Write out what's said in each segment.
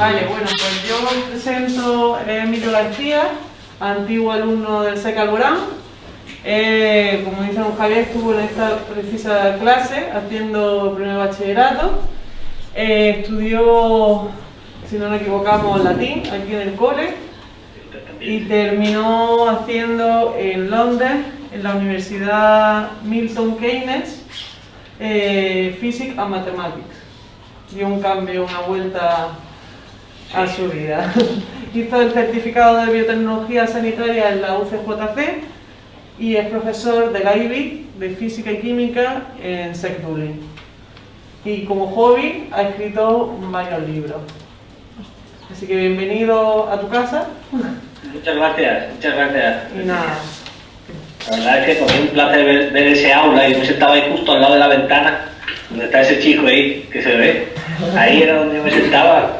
Vale, bueno, pues yo me presento Emilio García, antiguo alumno del SEC Alborán. Como dice don Javier, estuvo en esta precisa clase haciendo primer bachillerato. Estudió, si no nos equivocamos, latín aquí en el cole y terminó haciendo en Londres, en la Universidad Milton Keynes, Physics and Mathematics. Dio un cambio, una vuelta a su vida. Hizo el certificado de biotecnología sanitaria en la UCJC y es profesor de la IB de física y química en SEC Dublín. Y como hobby ha escrito varios libros. Así que bienvenido a tu casa. Muchas gracias, muchas gracias. Y nada. La verdad es que con un placer ver ese aula y me sentaba ahí justo al lado de la ventana donde está ese chico ahí que se ve. Ahí era donde yo me sentaba.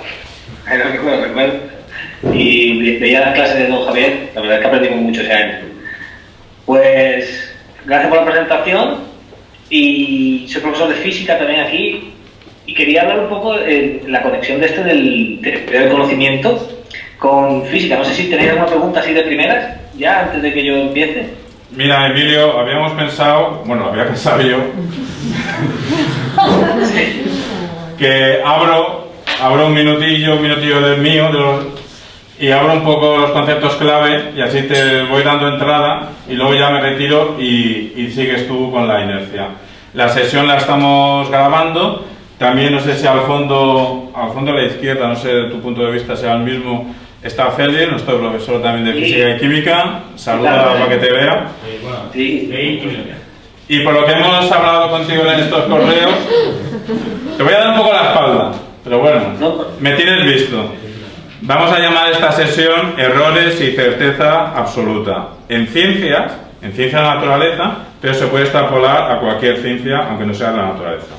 Era lo que me recuerdo. Y veía las clases de don Javier. La verdad es que aprendimos mucho ese año. Pues gracias por la presentación. Y soy profesor de física también aquí. Y quería hablar un poco de la conexión de del conocimiento con física. No sé si tenéis alguna pregunta así de primeras, ya antes de que yo empiece. Mira, Emilio, habíamos pensado, bueno, había pensado yo, Sí. que abro un minutillo del mío, y abro un poco los conceptos clave, y así te voy dando entrada, y luego ya me retiro y sigues tú con la inercia. La sesión la estamos grabando, también no sé si al fondo a la izquierda, no sé de tu punto de vista sea el mismo, está Félix, nuestro profesor también de física y química. Saluda para que te vea. Y por lo que hemos hablado contigo en estos correos, te voy a dar un poco la espalda, pero bueno, me tienes visto. Vamos a llamar a esta sesión errores y certeza absoluta. En ciencia de la naturaleza, pero se puede extrapolar a cualquier ciencia, aunque no sea de la naturaleza.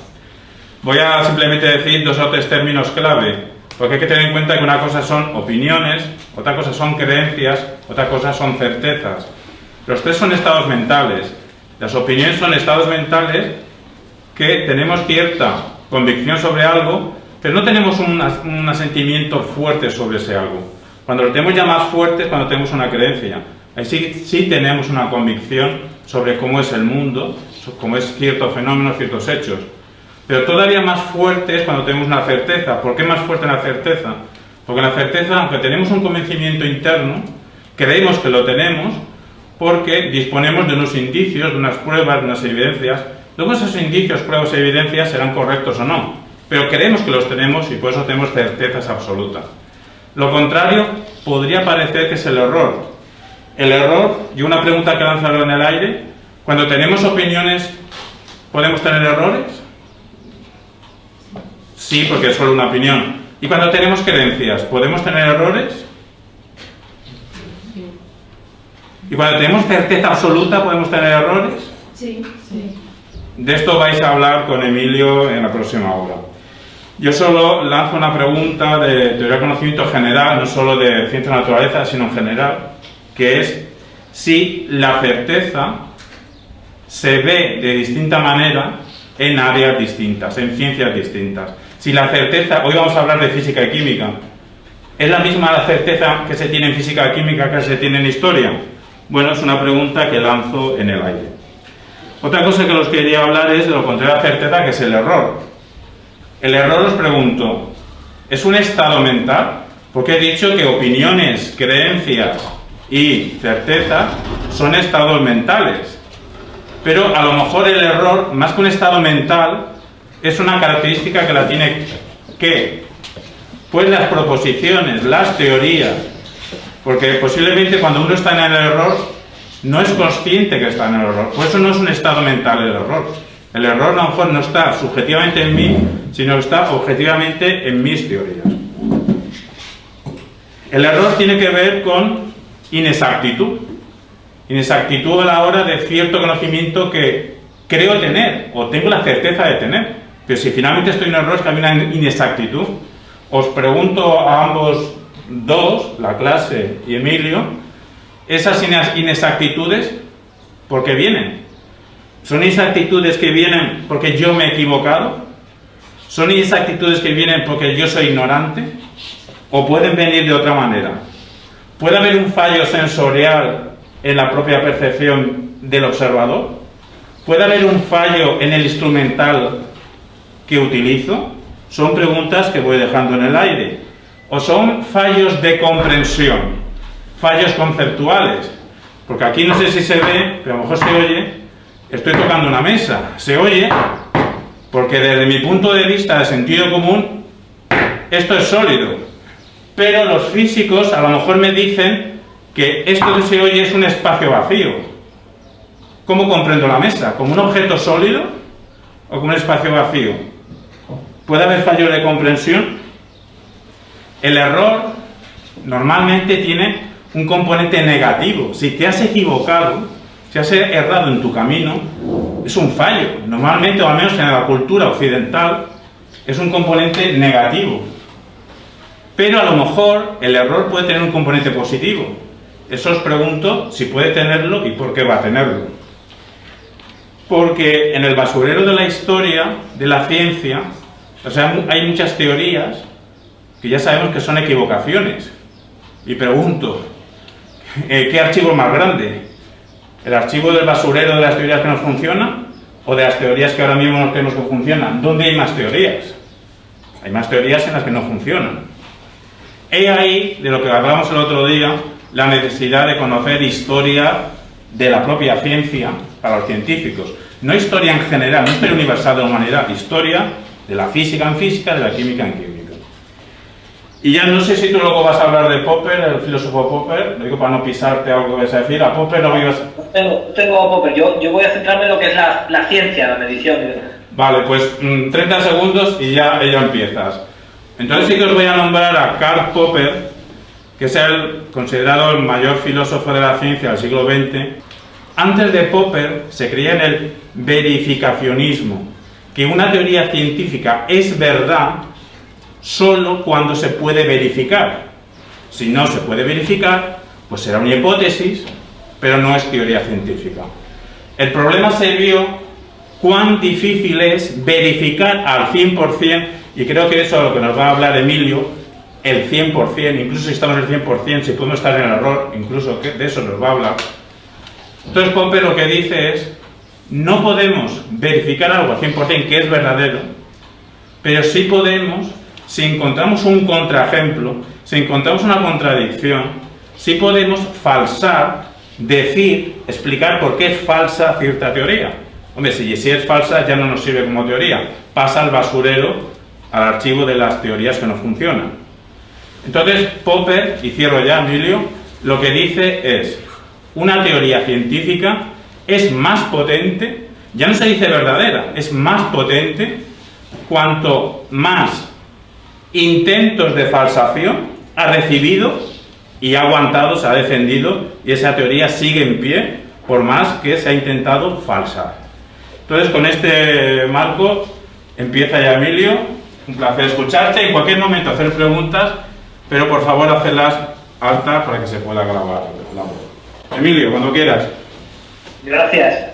Voy a simplemente decir dos o tres términos clave, porque hay que tener en cuenta que una cosa son opiniones, otra cosa son creencias, otra cosa son certezas. Los tres son estados mentales. Las opiniones son estados mentales que tenemos cierta convicción sobre algo, pero no tenemos un asentimiento fuerte sobre ese algo. Cuando lo tenemos ya más fuerte es cuando tenemos una creencia. Ahí sí tenemos una convicción sobre cómo es el mundo, cómo es cierto fenómeno, ciertos hechos. Pero todavía más fuerte es cuando tenemos una certeza. ¿Por qué más fuerte la certeza? Porque la certeza, aunque tenemos un convencimiento interno, creemos que lo tenemos porque disponemos de unos indicios, de unas pruebas, de unas evidencias. Luego esos indicios, pruebas y evidencias serán correctos o no, pero creemos que los tenemos y por eso tenemos certezas absolutas. Lo contrario podría parecer que es el error. El error, y una pregunta que lanzaré en el aire, cuando tenemos opiniones, ¿podemos tener errores? Sí, porque es solo una opinión. ¿Y cuando tenemos creencias, podemos tener errores? ¿Y cuando tenemos certeza absoluta, podemos tener errores? Sí, sí. De esto vais a hablar con Emilio en la próxima hora. Yo solo lanzo una pregunta de teoría de conocimiento general, no solo de ciencia de la naturaleza, sino en general, que es si la certeza se ve de distinta manera en áreas distintas, en ciencias distintas. Si la certeza, hoy vamos a hablar de física y química, ¿es la misma la certeza que se tiene en física y química que se tiene en historia? Bueno, es una pregunta que lanzo en el aire. Otra cosa que os quería hablar es de lo contrario a la certeza, que es el error. El error, os pregunto, ¿es un estado mental? Porque he dicho que opiniones, creencias y certezas son estados mentales. Pero a lo mejor el error, más que un estado mental, es una característica que la tiene que, pues las proposiciones, las teorías, porque posiblemente cuando uno está en el error, no es consciente que está en el error. Por eso no es un estado mental el error. El error a lo mejor no está subjetivamente en mí, sino que está objetivamente en mis teorías. El error tiene que ver con inexactitud. Inexactitud a la hora de cierto conocimiento que creo tener, o tengo la certeza de tener. Pero si finalmente estoy en error, es que hay una inexactitud. Os pregunto a ambos dos, la clase y Emilio, esas inexactitudes, ¿por qué vienen? ¿Son inexactitudes que vienen porque yo me he equivocado? ¿Son inexactitudes que vienen porque yo soy ignorante? ¿O pueden venir de otra manera? ¿Puede haber un fallo sensorial en la propia percepción del observador? ¿Puede haber un fallo en el instrumental que utilizo? Son preguntas que voy dejando en el aire. ¿O son fallos de comprensión? Fallos conceptuales. Porque aquí no sé si se ve, pero a lo mejor se oye. Estoy tocando una mesa. Se oye porque desde mi punto de vista de sentido común, esto es sólido. Pero los físicos a lo mejor me dicen que esto que se oye es un espacio vacío. ¿Cómo comprendo la mesa? ¿Como un objeto sólido o como un espacio vacío? ¿Puede haber fallos de comprensión? El error normalmente tiene un componente negativo. Si te has equivocado, si has errado en tu camino, es un fallo. Normalmente, o al menos en la cultura occidental, es un componente negativo. Pero a lo mejor el error puede tener un componente positivo. Eso os pregunto si puede tenerlo y por qué va a tenerlo. Porque en el basurero de la historia, de la ciencia, o sea, hay muchas teorías que ya sabemos que son equivocaciones. Y pregunto, ¿qué archivo es más grande? ¿El archivo del basurero de las teorías que no funcionan? ¿O de las teorías que ahora mismo no creemos que funcionan? ¿Dónde hay más teorías? Hay más teorías en las que no funcionan. He ahí, de lo que hablábamos el otro día, la necesidad de conocer historia de la propia ciencia para los científicos. No historia en general, no historia universal de la humanidad, historia de la física en física, de la química en química. Y ya no sé si tú luego vas a hablar de Popper, el filósofo Popper, lo digo para no pisarte algo que vas a decir. A Popper no ibas... Tengo a Popper, yo voy a centrarme en lo que es la ciencia, la medición. Vale, pues 30 segundos y ya empiezas. Entonces sí que os voy a nombrar a Karl Popper, que es el considerado el mayor filósofo de la ciencia del siglo XX. Antes de Popper se creía en el verificacionismo, que una teoría científica es verdad solo cuando se puede verificar. Si no se puede verificar, pues será una hipótesis, pero no es teoría científica. El problema se vio cuán difícil es verificar al 100%, y creo que eso es lo que nos va a hablar Emilio, el 100%, incluso si estamos en el 100%, si podemos estar en el error, incluso de eso nos va a hablar. Entonces Popper lo que dice es, no podemos verificar algo al 100% que es verdadero, pero sí podemos, si encontramos un contraejemplo, si encontramos una contradicción, sí podemos falsar, decir, explicar por qué es falsa cierta teoría. Hombre, si es falsa ya no nos sirve como teoría, pasa al basurero, al archivo de las teorías que no funcionan. Entonces Popper, y cierro ya Emilio, lo que dice es, una teoría científica es más potente, ya no se dice verdadera, es más potente cuanto más intentos de falsación ha recibido y ha aguantado, se ha defendido, y esa teoría sigue en pie por más que se ha intentado falsar. Entonces, con este marco empieza ya Emilio. Un placer escucharte, en cualquier momento hacer preguntas, pero por favor hacerlas altas para que se pueda grabar la voz. Emilio, cuando quieras. Gracias.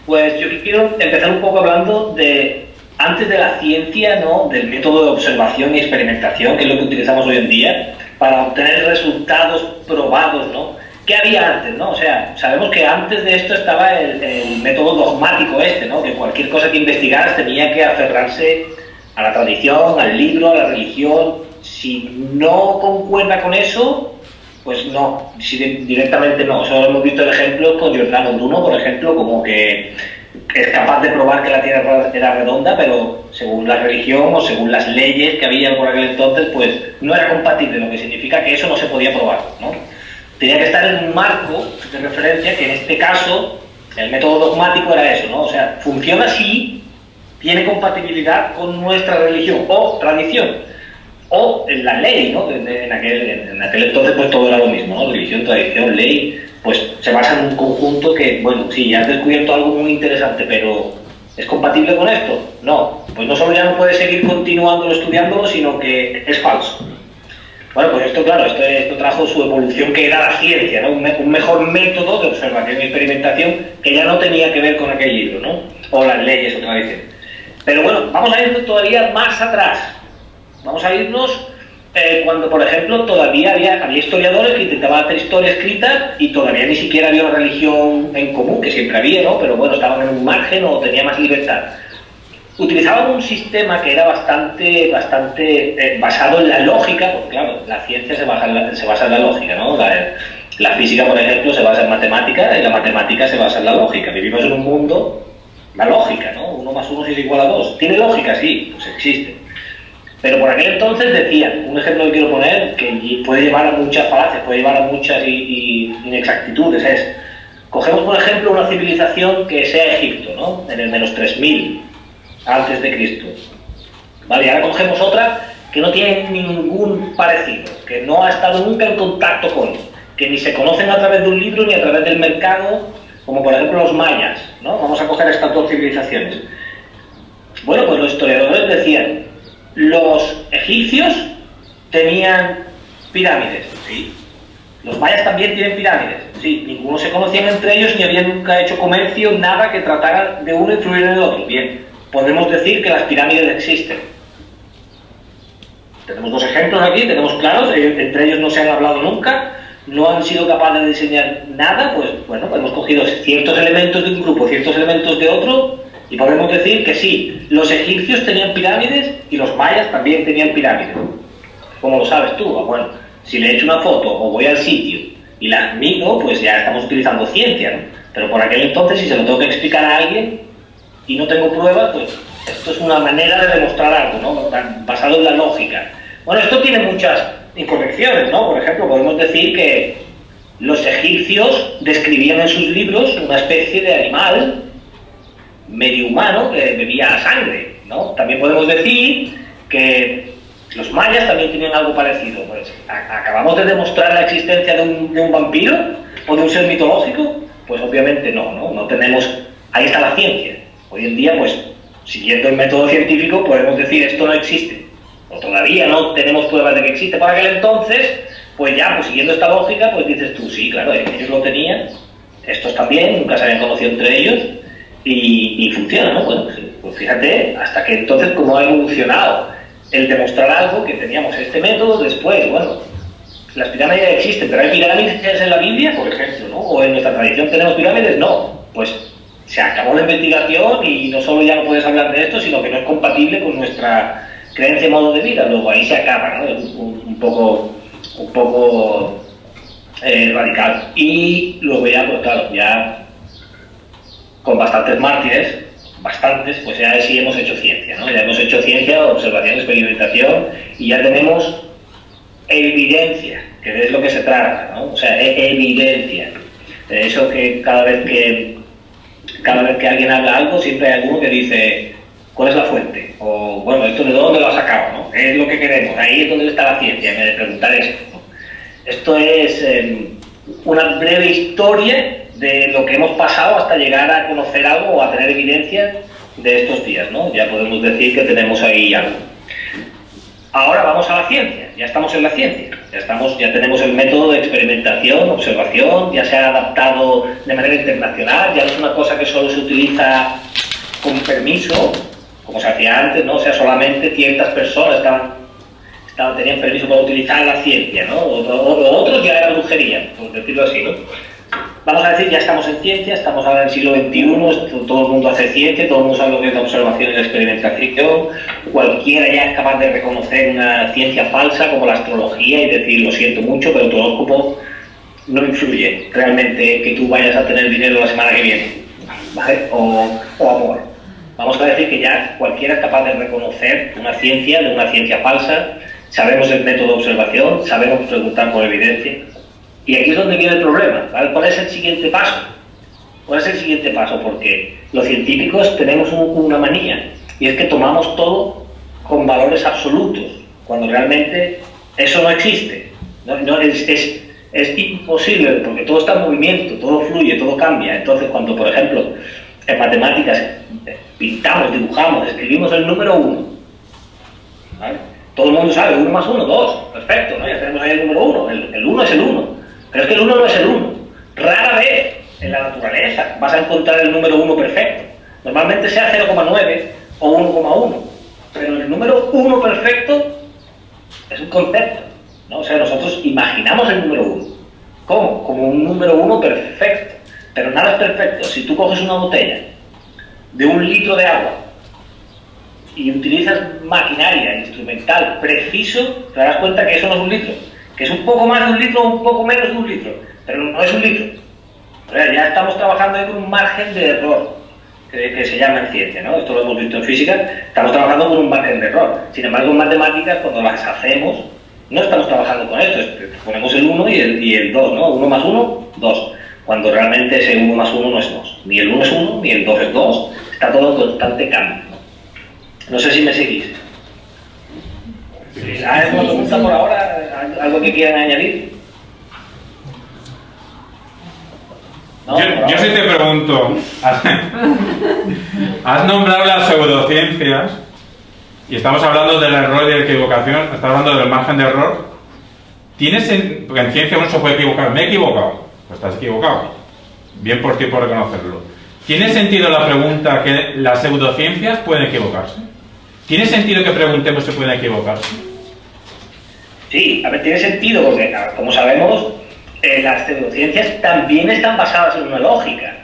Pues yo quiero empezar un poco hablando de, antes de la ciencia, ¿no?, del método de observación y experimentación, que es lo que utilizamos hoy en día, para obtener resultados probados, ¿no? ¿Qué había antes, no? O sea, sabemos que antes de esto estaba el método dogmático ¿no? Que cualquier cosa que investigaras tenía que aferrarse a la tradición, al libro, a la religión. Si no concuerda con eso, pues no, si directamente no. Solo hemos visto ejemplos con Giordano Bruno, por ejemplo, como que es capaz de probar que la Tierra era redonda, pero según la religión o según las leyes que había por aquel entonces, pues no era compatible, lo que significa que eso no se podía probar, ¿no? Tenía que estar en un marco de referencia, que en este caso el método dogmático era eso, ¿no? O sea, funciona así, tiene compatibilidad con nuestra religión o tradición, o en la ley, ¿no? En aquel entonces pues todo era lo mismo, ¿no? Religión, tradición, ley, pues se basa en un conjunto que, bueno, sí, ya has descubierto algo muy interesante, pero ¿es compatible con esto? No, pues no solo ya no puedes seguir continuándolo, estudiándolo, sino que es falso. Bueno, pues esto, claro, esto trajo su evolución, que era la ciencia, ¿no? Un mejor método de observación y experimentación que ya no tenía que ver con aquel libro, ¿no? O las leyes o tradiciones. Pero bueno, vamos a irnos todavía más atrás. Vamos a irnos cuando, por ejemplo, todavía había historiadores que intentaban hacer historia escrita y todavía ni siquiera había una religión en común, que siempre había, ¿no? Pero bueno, estaban en un margen o tenía más libertad. Utilizaban un sistema que era bastante basado en la lógica, porque claro, la ciencia se basa en la lógica, ¿no? La física, por ejemplo, se basa en matemática y la matemática se basa en la lógica. Vivimos en un mundo, la lógica, ¿no? 1 más 1 es igual a 2. ¿Tiene lógica? Sí, pues existe. Pero por aquel entonces decían, un ejemplo que quiero poner, que puede llevar a muchas falacias, puede llevar a muchas inexactitudes, es, cogemos por ejemplo una civilización que sea Egipto, ¿no? En el menos 3000 antes de Cristo. Vale, y ahora cogemos otra que no tiene ningún parecido, que no ha estado nunca en contacto con, que ni se conocen a través de un libro ni a través del mercado, como por ejemplo los mayas, ¿no? Vamos a coger estas dos civilizaciones. Bueno, pues los historiadores decían, los egipcios tenían pirámides, sí. Los mayas también tienen pirámides, sí. Ninguno se conocían entre ellos ni habían nunca hecho comercio, nada que tratara de uno influir en el otro. Bien, podemos decir que las pirámides existen. Tenemos dos ejemplos aquí, tenemos claros, entre ellos no se han hablado nunca, no han sido capaces de diseñar nada, pues bueno, hemos cogido ciertos elementos de un grupo, ciertos elementos de otro, y podemos decir que sí, los egipcios tenían pirámides y los mayas también tenían pirámides. ¿Cómo lo sabes tú? Bueno, si le echo una foto o voy al sitio y la admiro, pues ya estamos utilizando ciencia, ¿no? Pero por aquel entonces, si se lo tengo que explicar a alguien y no tengo pruebas, pues esto es una manera de demostrar algo, ¿no? Basado en la lógica. Bueno, esto tiene muchas incorrecciones, ¿no? Por ejemplo, podemos decir que los egipcios describían en sus libros una especie de animal medio humano que bebía sangre, ¿no? También podemos decir que los mayas también tenían algo parecido. Pues, ¿acabamos de demostrar la existencia de un vampiro o de un ser mitológico? Pues obviamente no tenemos... Ahí está la ciencia. Hoy en día, pues, siguiendo el método científico, podemos decir esto no existe. O todavía no tenemos pruebas de que existe. Para aquel entonces, pues ya, pues siguiendo esta lógica, pues dices tú, sí, claro, ellos lo tenían, estos también, nunca se habían conocido entre ellos, y funciona, ¿no? Bueno, pues fíjate, hasta que entonces cómo ha evolucionado el demostrar algo, que teníamos este método, después, bueno, las pirámides ya existen, pero hay pirámides en la Biblia, por ejemplo, ¿no? O en nuestra tradición tenemos pirámides, no, pues se acabó la investigación y no solo ya no puedes hablar de esto, sino que no es compatible con nuestra creencia y modo de vida, luego ahí se acaba, ¿no? Es un poco radical. Y luego ya, pues claro, ya con bastantes mártires, pues ya sí hemos hecho ciencia, ¿no? Ya hemos hecho ciencia, observación, experimentación, y ya tenemos evidencia, que es lo que se trata, ¿no? O sea, evidencia. De eso que cada vez que alguien habla algo, siempre hay alguno que dice, ¿cuál es la fuente? O, bueno, ¿esto de dónde lo ha sacado? ¿No? Es lo que queremos, ahí es donde está la ciencia, en vez de preguntar esto, ¿no? Esto es una breve historia de lo que hemos pasado hasta llegar a conocer algo o a tener evidencia de estos días, ¿no? Ya podemos decir que tenemos ahí algo. Ahora vamos a la ciencia, ya estamos en la ciencia, ya tenemos el método de experimentación, observación, ya se ha adaptado de manera internacional, ya no es una cosa que solo se utiliza con permiso, como se hacía antes, ¿no? O sea, solamente ciertas personas tenían permiso para utilizar la ciencia, ¿no? O otros ya era brujería, por decirlo así, ¿no? Vamos a decir, ya estamos en ciencia, estamos ahora en el siglo XXI, todo el mundo hace ciencia, todo el mundo sabe lo que es la observación y la experimentación, cualquiera ya es capaz de reconocer una ciencia falsa como la astrología y decir, lo siento mucho, pero tu horóscopo no influye realmente que tú vayas a tener dinero la semana que viene, ¿vale? O amor. Vamos a decir que ya cualquiera es capaz de reconocer una ciencia de una ciencia falsa, sabemos el método de observación, sabemos preguntar por evidencia. Y aquí es donde viene el problema, ¿vale? ¿Cuál es el siguiente paso? ¿Cuál es el siguiente paso? Porque los científicos tenemos una manía, y es que tomamos todo con valores absolutos, cuando realmente eso no existe. Es imposible, porque todo está en movimiento, todo fluye, todo cambia. Entonces, cuando, por ejemplo, en matemáticas pintamos, dibujamos, escribimos el número 1, ¿vale? Todo el mundo sabe, 1 más 1, 2, perfecto, ¿no? Ya tenemos ahí el número 1, el 1 es el 1. Pero es que el 1 no es el 1. Rara vez en la naturaleza vas a encontrar el número 1 perfecto. Normalmente sea 0,9 o 1,1. Pero el número 1 perfecto es un concepto, ¿no? O sea, nosotros imaginamos el número 1. ¿Cómo? Como un número 1 perfecto. Pero nada es perfecto. Si tú coges una botella de 1 litro de agua y utilizas maquinaria instrumental preciso, te darás cuenta que eso no es 1 litro. Que es un poco más de 1 litro o un poco menos de 1 litro. Pero no es 1 litro. O sea, ya estamos trabajando ahí con un margen de error, que se llama en ciencia, ¿no? Esto lo hemos visto en física. Estamos trabajando con un margen de error. Sin embargo, en matemáticas, cuando las hacemos, no estamos trabajando con esto. Ponemos el 1 y el 2, ¿no? 1 más 1, 2. Cuando realmente ese 1 más 1 no es 2. Ni el 1 es 1, ni el 2 es 2. Está todo en constante cambio. No sé si me seguís. ¿Hay alguna pregunta por ahora? ¿Algo que quieran añadir? ¿No? Yo sí te pregunto, has nombrado las pseudociencias y estamos hablando del error y de la equivocación, estás hablando del margen de error. Porque en ciencia uno se puede equivocar. ¿Me he equivocado? Pues estás equivocado. Bien por ti por reconocerlo. ¿Tiene sentido la pregunta que las pseudociencias pueden equivocarse? ¿Tiene sentido que preguntemos si pueden equivocarse? Sí, a ver, tiene sentido porque, como sabemos, las pseudociencias también están basadas en una lógica.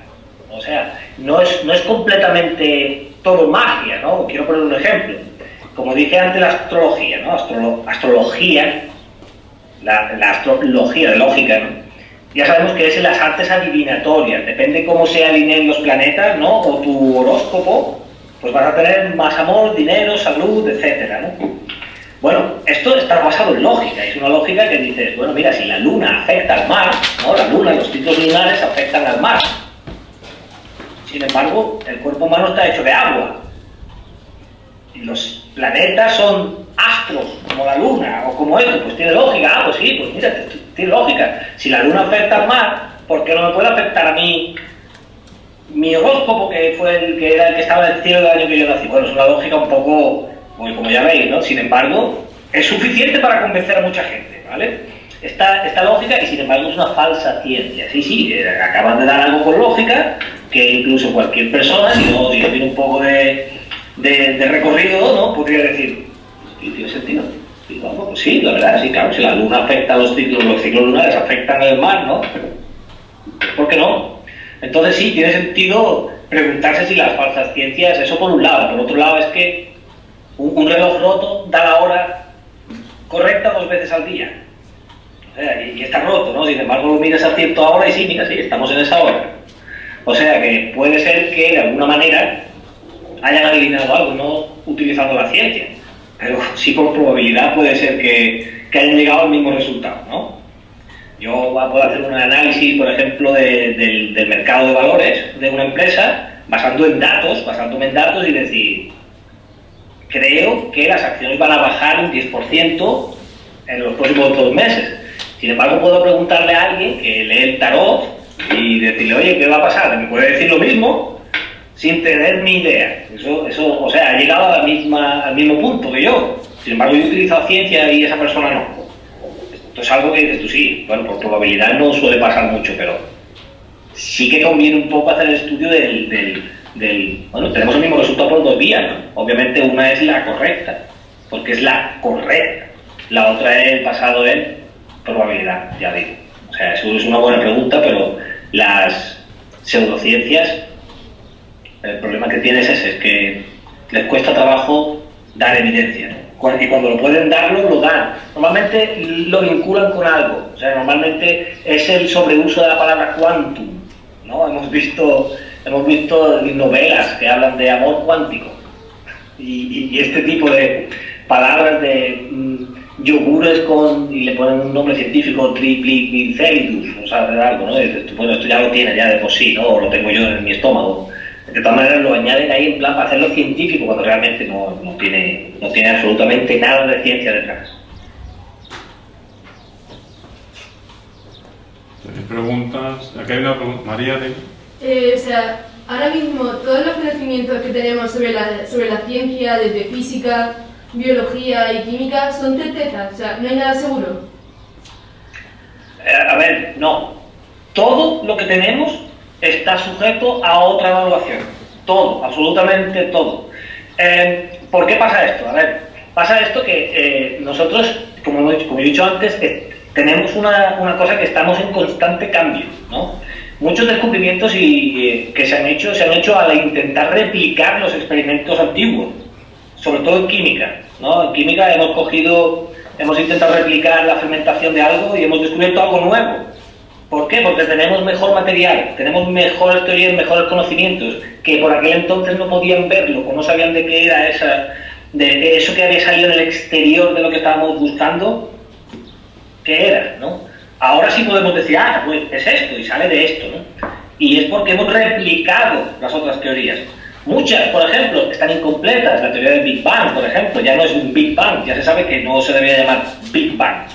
O sea, no es completamente todo magia, ¿no? Quiero poner un ejemplo. Como dije antes, la astrología, ¿no? Astrología, la astrología de lógica, ¿no? Ya sabemos que es en las artes adivinatorias. Depende cómo se alineen los planetas, ¿no? O tu horóscopo, pues vas a tener más amor, dinero, salud, etcétera, ¿no? Bueno, esto está basado en lógica, es una lógica que dices, bueno, mira, si la luna afecta al mar, ¿no? La luna, los ciclos lunares afectan al mar. Sin embargo, el cuerpo humano está hecho de agua. Y los planetas son astros, como la luna, o como esto, pues tiene lógica. Pues sí, pues mira, tiene lógica. Si la luna afecta al mar, ¿por qué no me puede afectar a mí mi horóscopo, que era el que estaba en el cielo el año que yo nací? Bueno, es una lógica un poco, como ya veis, ¿no? Sin embargo, es suficiente para convencer a mucha gente, ¿vale? Esta lógica, y sin embargo es una falsa ciencia. Sí, acaban de dar algo con lógica, que incluso cualquier persona, si no tiene un poco de recorrido, ¿no? Podría decir, ¿sí, tiene sentido? Y vamos, pues sí, la verdad, sí, claro, si la luna afecta a los ciclos lunares afectan al mar, ¿no? ¿Por qué no? Entonces sí, tiene sentido preguntarse si las falsas ciencias, eso por un lado. Por otro lado es que un reloj roto da la hora correcta 2 veces al día. O sea, y está roto, ¿no? Sin embargo, lo miras a cierta hora y sí, mira, sí, estamos en esa hora. O sea, que puede ser que de alguna manera hayan adivinado algo, no utilizando la ciencia, pero sí por probabilidad puede ser que hayan llegado al mismo resultado, ¿no? Yo puedo hacer un análisis, por ejemplo, del mercado de valores de una empresa basándome en datos y decir, creo que las acciones van a bajar un 10% en los próximos 2 meses. Sin embargo, puedo preguntarle a alguien que lee el tarot y decirle, oye, ¿qué va a pasar? Me puede decir lo mismo sin tener ni idea. Eso, o sea, ha llegado al mismo punto que yo. Sin embargo, yo he utilizado ciencia y esa persona no. Esto es algo que dices tú, sí, bueno, por probabilidad no suele pasar mucho, pero sí que conviene un poco hacer el estudio bueno, tenemos el mismo resultado por 2 vías, ¿no? Obviamente una es la correcta, porque es la correcta. La otra es basado en probabilidad, ya digo. O sea, eso es una buena pregunta, pero las pseudociencias, el problema que tienen es ese, es que les cuesta trabajo dar evidencia, ¿no? Y cuando lo pueden darlo, lo dan. Normalmente lo vinculan con algo. O sea, normalmente es el sobreuso de la palabra quantum, ¿no? Hemos visto novelas que hablan de amor cuántico y este tipo de palabras de yogures y le ponen un nombre científico, triglyceridos, o sea, de algo, ¿no? Y dices, bueno, esto ya lo tiene ya de por sí, ¿no? O lo tengo yo en mi estómago. De todas maneras lo añaden ahí en plan para hacerlo científico cuando realmente no tiene absolutamente nada de ciencia detrás. ¿Tienes preguntas? Aquí hay una pregunta. María, o sea, ahora mismo todos los conocimientos que tenemos sobre la ciencia, desde física, biología y química, son certezas, o sea, no hay nada seguro. A ver, no. Todo lo que tenemos está sujeto a otra evaluación. Todo, absolutamente todo. ¿Por qué pasa esto? A ver, pasa esto que nosotros, como he dicho antes, tenemos una cosa que estamos en constante cambio, ¿no? Muchos descubrimientos que se han hecho al intentar replicar los experimentos antiguos, sobre todo en química, ¿no? En química hemos intentado replicar la fermentación de algo y hemos descubierto algo nuevo. ¿Por qué? Porque tenemos mejor material, tenemos mejores teorías, mejores conocimientos, que por aquel entonces no podían verlo, o no sabían de qué era de eso que había salido en el exterior de lo que estábamos buscando, qué era, ¿no? Ahora sí podemos decir, pues es esto, y sale de esto, ¿no? Y es porque hemos replicado las otras teorías. Muchas, por ejemplo, están incompletas. La teoría del Big Bang, por ejemplo, ya no es un Big Bang, ya se sabe que no se debería llamar Big Bang.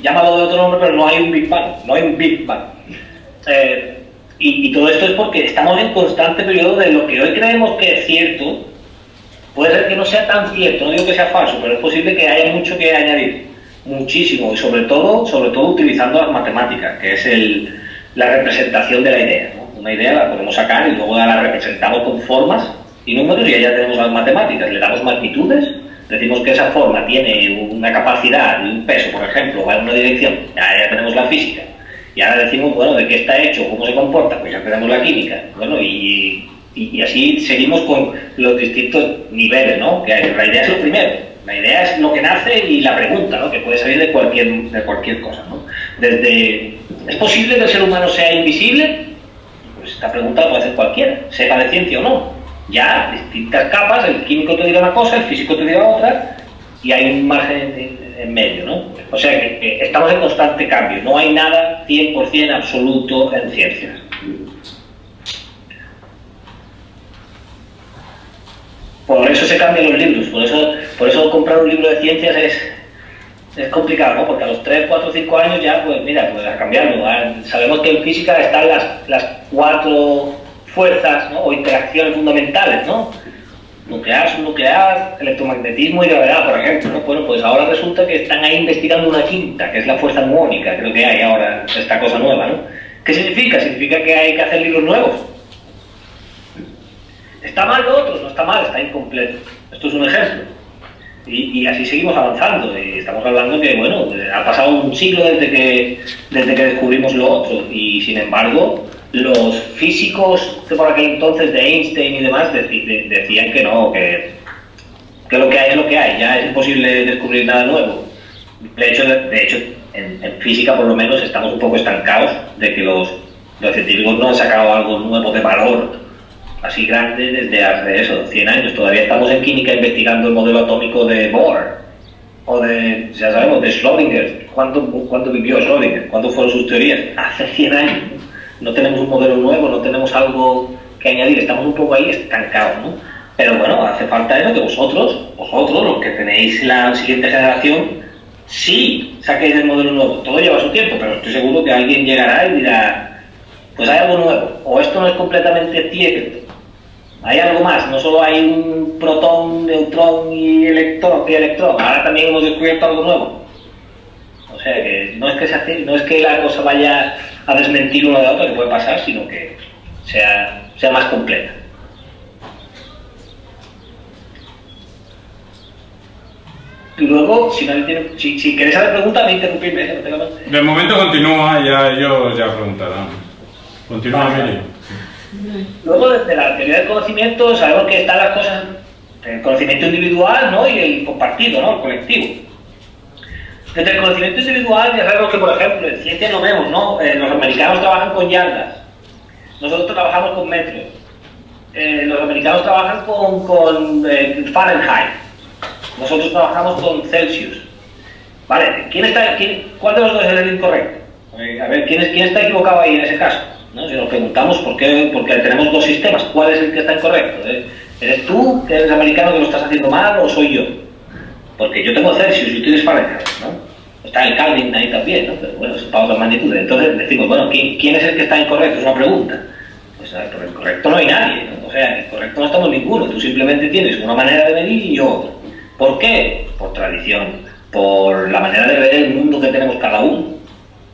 Llámalo de otro nombre, pero no hay un Big Bang, no hay un Big Bang. Y todo esto es porque estamos en constante periodo de lo que hoy creemos que es cierto, puede ser que no sea tan cierto, no digo que sea falso, pero es posible que haya mucho que añadir, muchísimo, y sobre todo utilizando las matemáticas, que es la representación de la idea, ¿no? Una idea la podemos sacar y luego la representamos con formas y números y ya tenemos las matemáticas, le damos magnitudes, decimos que esa forma tiene una capacidad y un peso, por ejemplo, va en una dirección, ya tenemos la física. Y ahora decimos, bueno, ¿de qué está hecho? ¿Cómo se comporta? Pues ya tenemos la química. Bueno, y así seguimos con los distintos niveles, ¿no? Que la idea es lo primero. La idea es lo que nace y la pregunta, ¿no? Que puede salir de cualquier cosa, ¿no? ¿Es posible que el ser humano sea invisible? Pues esta pregunta la puede hacer cualquiera, sepa de ciencia o no. Ya, distintas capas, el químico te dirá una cosa, el físico te dirá otra, y hay un margen en medio, ¿no? O sea que estamos en constante cambio, no hay nada 100% absoluto en ciencias. Por eso se cambian los libros, por eso comprar un libro de ciencias es complicado, ¿no? Porque a los 3, 4, 5 años ya, pues mira, pues a cambiarlo. Sabemos que en física están las 4 fuerzas, ¿no? O interacciones fundamentales, ¿no? Nuclear, subnuclear, electromagnetismo y gravedad, por ejemplo, ¿no? Bueno, pues ahora resulta que están ahí investigando una quinta, que es la fuerza muónica, creo que hay ahora esta cosa nueva, ¿no? ¿Qué significa? Significa que hay que hacer libros nuevos. ¿Está mal lo otro? No está mal, está incompleto. Esto es un ejemplo. Y así seguimos avanzando. Y estamos hablando que, bueno, ha pasado un siglo desde que descubrimos lo otro. Y sin embargo, los físicos de por aquel entonces, de Einstein y demás, decían que no, que lo que hay es lo que hay. Ya es imposible descubrir nada nuevo. De hecho, en física por lo menos estamos un poco estancados de que los científicos no han sacado algo nuevo de valor así grande desde hace 100 años. Todavía estamos en química investigando el modelo atómico de Bohr o ya sabemos, de Schrödinger. ¿Cuánto vivió Schrödinger? ¿Cuántas fueron sus teorías? Hace 100 años. No tenemos un modelo nuevo, no tenemos algo que añadir, estamos un poco ahí estancados, ¿no? Pero bueno, hace falta eso, que vosotros, los que tenéis la siguiente generación, sí saquéis el modelo nuevo. Todo lleva su tiempo, pero estoy seguro que alguien llegará y dirá, pues hay algo nuevo, o esto no es completamente cierto. Hay algo más, no solo hay un protón, neutrón y electrón, ahora también hemos descubierto algo nuevo. O sea que no es que la cosa vaya a desmentir una de la otra, que puede pasar, sino que sea más completa. Y luego, si queréis hacer preguntas, me interrumpirme. De momento continúa, ya ellos ya preguntarán. Continúa, Miri. Luego, desde la teoría del conocimiento, sabemos que están las cosas, el conocimiento individual, ¿no? Y el compartido, ¿no? El colectivo. Desde el conocimiento individual, ya sabemos que, por ejemplo, en ciencia lo vemos, ¿no? Los americanos trabajan con yardas, nosotros trabajamos con metros, los americanos trabajan con Fahrenheit, nosotros trabajamos con Celsius. Vale, ¿cuál de los dos es el incorrecto? A ver, ¿quién está equivocado ahí en ese caso? ¿No? Si nos preguntamos porque tenemos dos sistemas, ¿cuál es el que está incorrecto? ¿Eres tú, que eres americano, que lo estás haciendo mal, o soy yo? Porque yo tengo Celsius y tú tienes Fahrenheit, ¿no? Está el Kelvin ahí también, ¿no? Pero bueno, eso es para otras magnitudes. Entonces decimos, bueno, ¿quién es el que está incorrecto? Es una pregunta. Pues por el correcto no hay nadie, ¿no? O sea, el correcto no estamos ninguno. Tú simplemente tienes una manera de medir y yo otra. ¿Por qué? Por tradición, por la manera de ver el mundo que tenemos cada uno,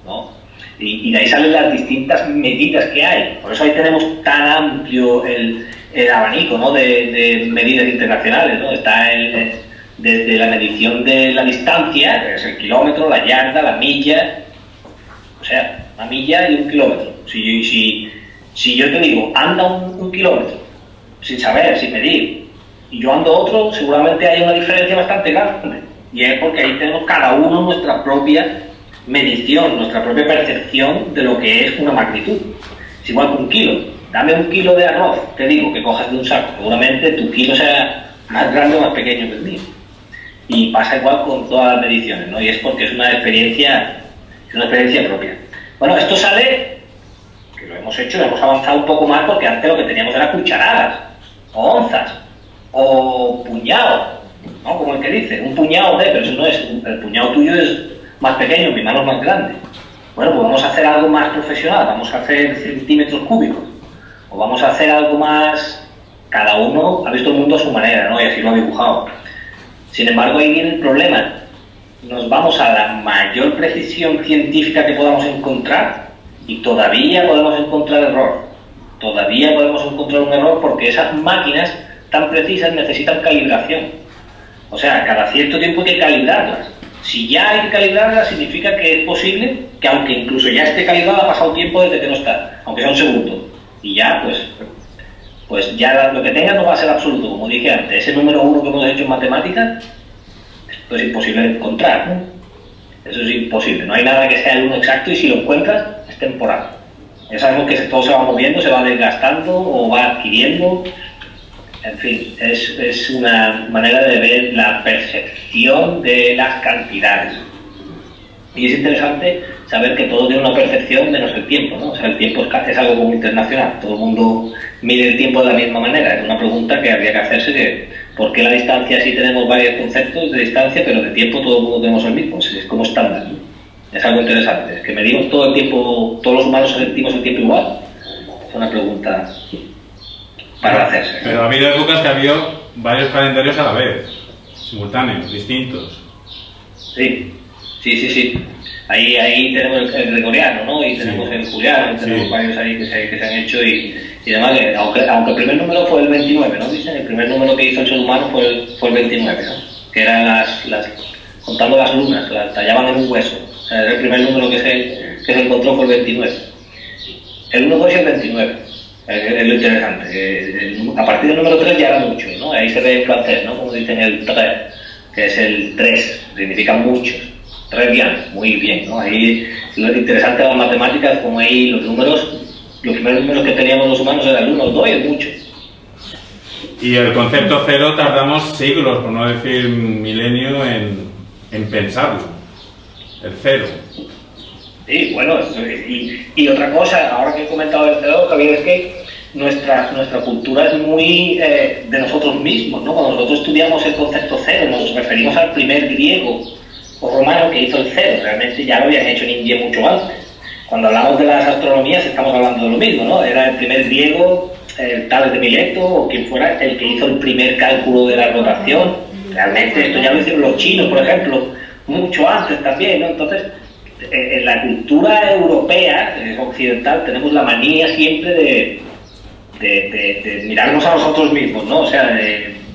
¿no? Y de ahí salen las distintas medidas que hay. Por eso ahí tenemos tan amplio el abanico, ¿no? de medidas internacionales, ¿no? Está desde la medición de la distancia, que es el kilómetro, la yarda, la milla, o sea, una milla y un kilómetro. Si yo te digo, anda un kilómetro, sin saber, sin medir, y yo ando otro, seguramente hay una diferencia bastante grande. Y es porque ahí tenemos cada uno nuestra propia medición, nuestra propia percepción de lo que es una magnitud. Es igual que un kilo. Dame un kilo de arroz, te digo, que cojas de un saco. Seguramente tu kilo sea más grande o más pequeño que el mío. Y pasa igual con todas las mediciones, ¿no? Y es porque es una experiencia propia. Bueno, esto sale, que lo hemos hecho, hemos avanzado un poco más porque antes lo que teníamos era cucharadas, o onzas, o puñados, ¿no? Como el que dice, un puñado de, pero eso no es, el puñado tuyo es más pequeño, mi mano es más grande. Bueno, pues vamos a hacer algo más profesional, vamos a hacer centímetros cúbicos, o vamos a hacer algo más, cada uno ha visto el mundo a su manera, ¿no? Y así lo ha dibujado. Sin embargo, ahí viene el problema. Nos vamos a la mayor precisión científica que podamos encontrar y todavía podemos encontrar error. Todavía podemos encontrar un error porque esas máquinas tan precisas necesitan calibración. O sea, cada cierto tiempo hay que calibrarlas. Si ya hay que calibrarlas, significa que es posible que, aunque incluso ya esté calibrada, ha pasado tiempo desde que no está, aunque sea un segundo. Y ya, pues ya lo que tenga no va a ser absoluto, como dije antes. Ese número 1 que hemos hecho en matemáticas, esto es imposible de encontrar, ¿no? Eso es imposible, no hay nada que sea el 1 exacto y si lo encuentras, es temporal. Ya sabemos que todo se va moviendo, se va desgastando o va adquiriendo. En fin, es una manera de ver la percepción de las cantidades. Y es interesante saber que todo tiene una percepción menos el tiempo, ¿no? O sea, el tiempo es algo como internacional, todo el mundo mide el tiempo de la misma manera. Es una pregunta que habría que hacerse de por qué la distancia sí tenemos varios conceptos de distancia, pero de tiempo todo el mundo tenemos el mismo, es como estándar, ¿no? Es algo interesante, es que medimos todo el tiempo, todos los humanos sentimos el tiempo igual. Es una pregunta para hacerse. Pero ha habido épocas que ha habido varios calendarios a la vez, simultáneos, distintos. Sí. Ahí tenemos el gregoriano, ¿no? Y tenemos el juliano, tenemos varios ahí que se han hecho y demás. Aunque el primer número fue el 29, ¿no? Dicen, el primer número que hizo el ser humano fue el 29, ¿no? Que eran contando las lunas, las tallaban en un hueso. O sea, el primer número que se encontró fue el 29. El 1, 2 y el 29. Es lo interesante. A partir del número 3 ya era mucho, ¿no? Ahí se ve en francés, ¿no? Como dicen el 3, que es el 3, significa muchos. 3 bien, muy bien, ¿no? Ahí lo interesante de las matemáticas, como ahí los primeros números que teníamos los humanos eran el 1, el 2 y el mucho. Y el concepto cero tardamos siglos, por no decir milenio, en pensarlo. El cero. Sí, bueno, y otra cosa, ahora que he comentado el cero, Javier, es que nuestra cultura es muy de nosotros mismos, ¿no? Cuando nosotros estudiamos el concepto cero, nos referimos al primer griego o romano que hizo el cero. Realmente ya lo habían hecho en India mucho antes. Cuando hablamos de las astronomías estamos hablando de lo mismo, ¿no? Era el primer griego, Tales de Mileto o quien fuera, el que hizo el primer cálculo de la rotación. Realmente esto ya lo hicieron los chinos, por ejemplo, mucho antes también, ¿no? Entonces, en la cultura europea, occidental, tenemos la manía siempre de mirarnos a nosotros mismos, ¿no? O sea,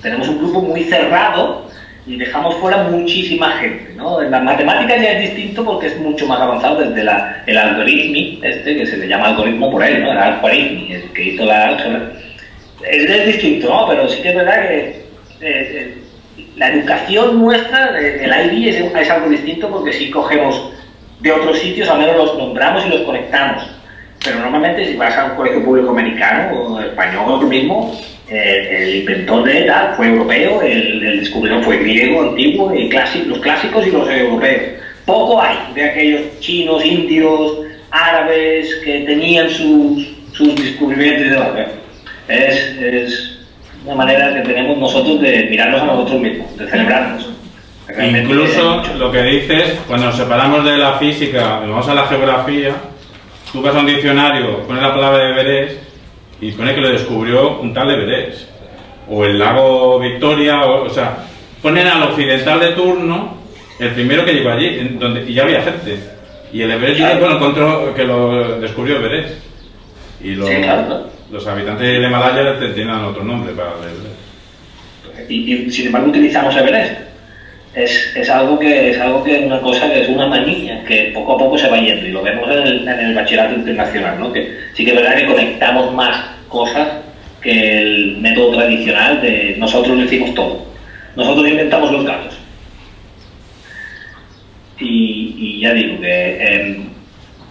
tenemos un grupo muy cerrado y dejamos fuera muchísima gente, ¿no? En las matemáticas ya es distinto porque es mucho más avanzado desde el algoritmo, que se le llama algoritmo por él, ¿no? El algoritmo, el que hizo la álgebra. Es distinto, ¿no? Pero sí que es verdad que la educación nuestra, el IB, es algo distinto porque sí cogemos de otros sitios, al menos los nombramos y los conectamos. Pero normalmente si vas a un colegio público americano o español o lo mismo, el inventor de tal fue europeo, el descubridor fue griego, antiguo, los clásicos y los europeos. Poco hay de aquellos chinos, indios, árabes que tenían sus descubrimientos y demás. Es una manera que tenemos nosotros de mirarnos a nosotros mismos, de celebrarnos. Incluso lo que dices, cuando nos separamos de la física y vamos a la geografía, tú vas a un diccionario, pones la palabra Everest y pone que lo descubrió un tal Everest, o el lago Victoria, o sea, ponen al occidental de turno el primero que llegó allí, y ya había gente, y el Everest dice que lo descubrió Everest, y los habitantes del Himalaya tenían otro nombre para el Everest. Y sin embargo utilizamos Everest. es algo que es una cosa que es una manía que poco a poco se va yendo, y lo vemos en el bachillerato internacional, ¿no? Que sí que es verdad que conectamos más cosas que el método tradicional de nosotros lo hicimos todo, nosotros inventamos los gatos. Y ya digo que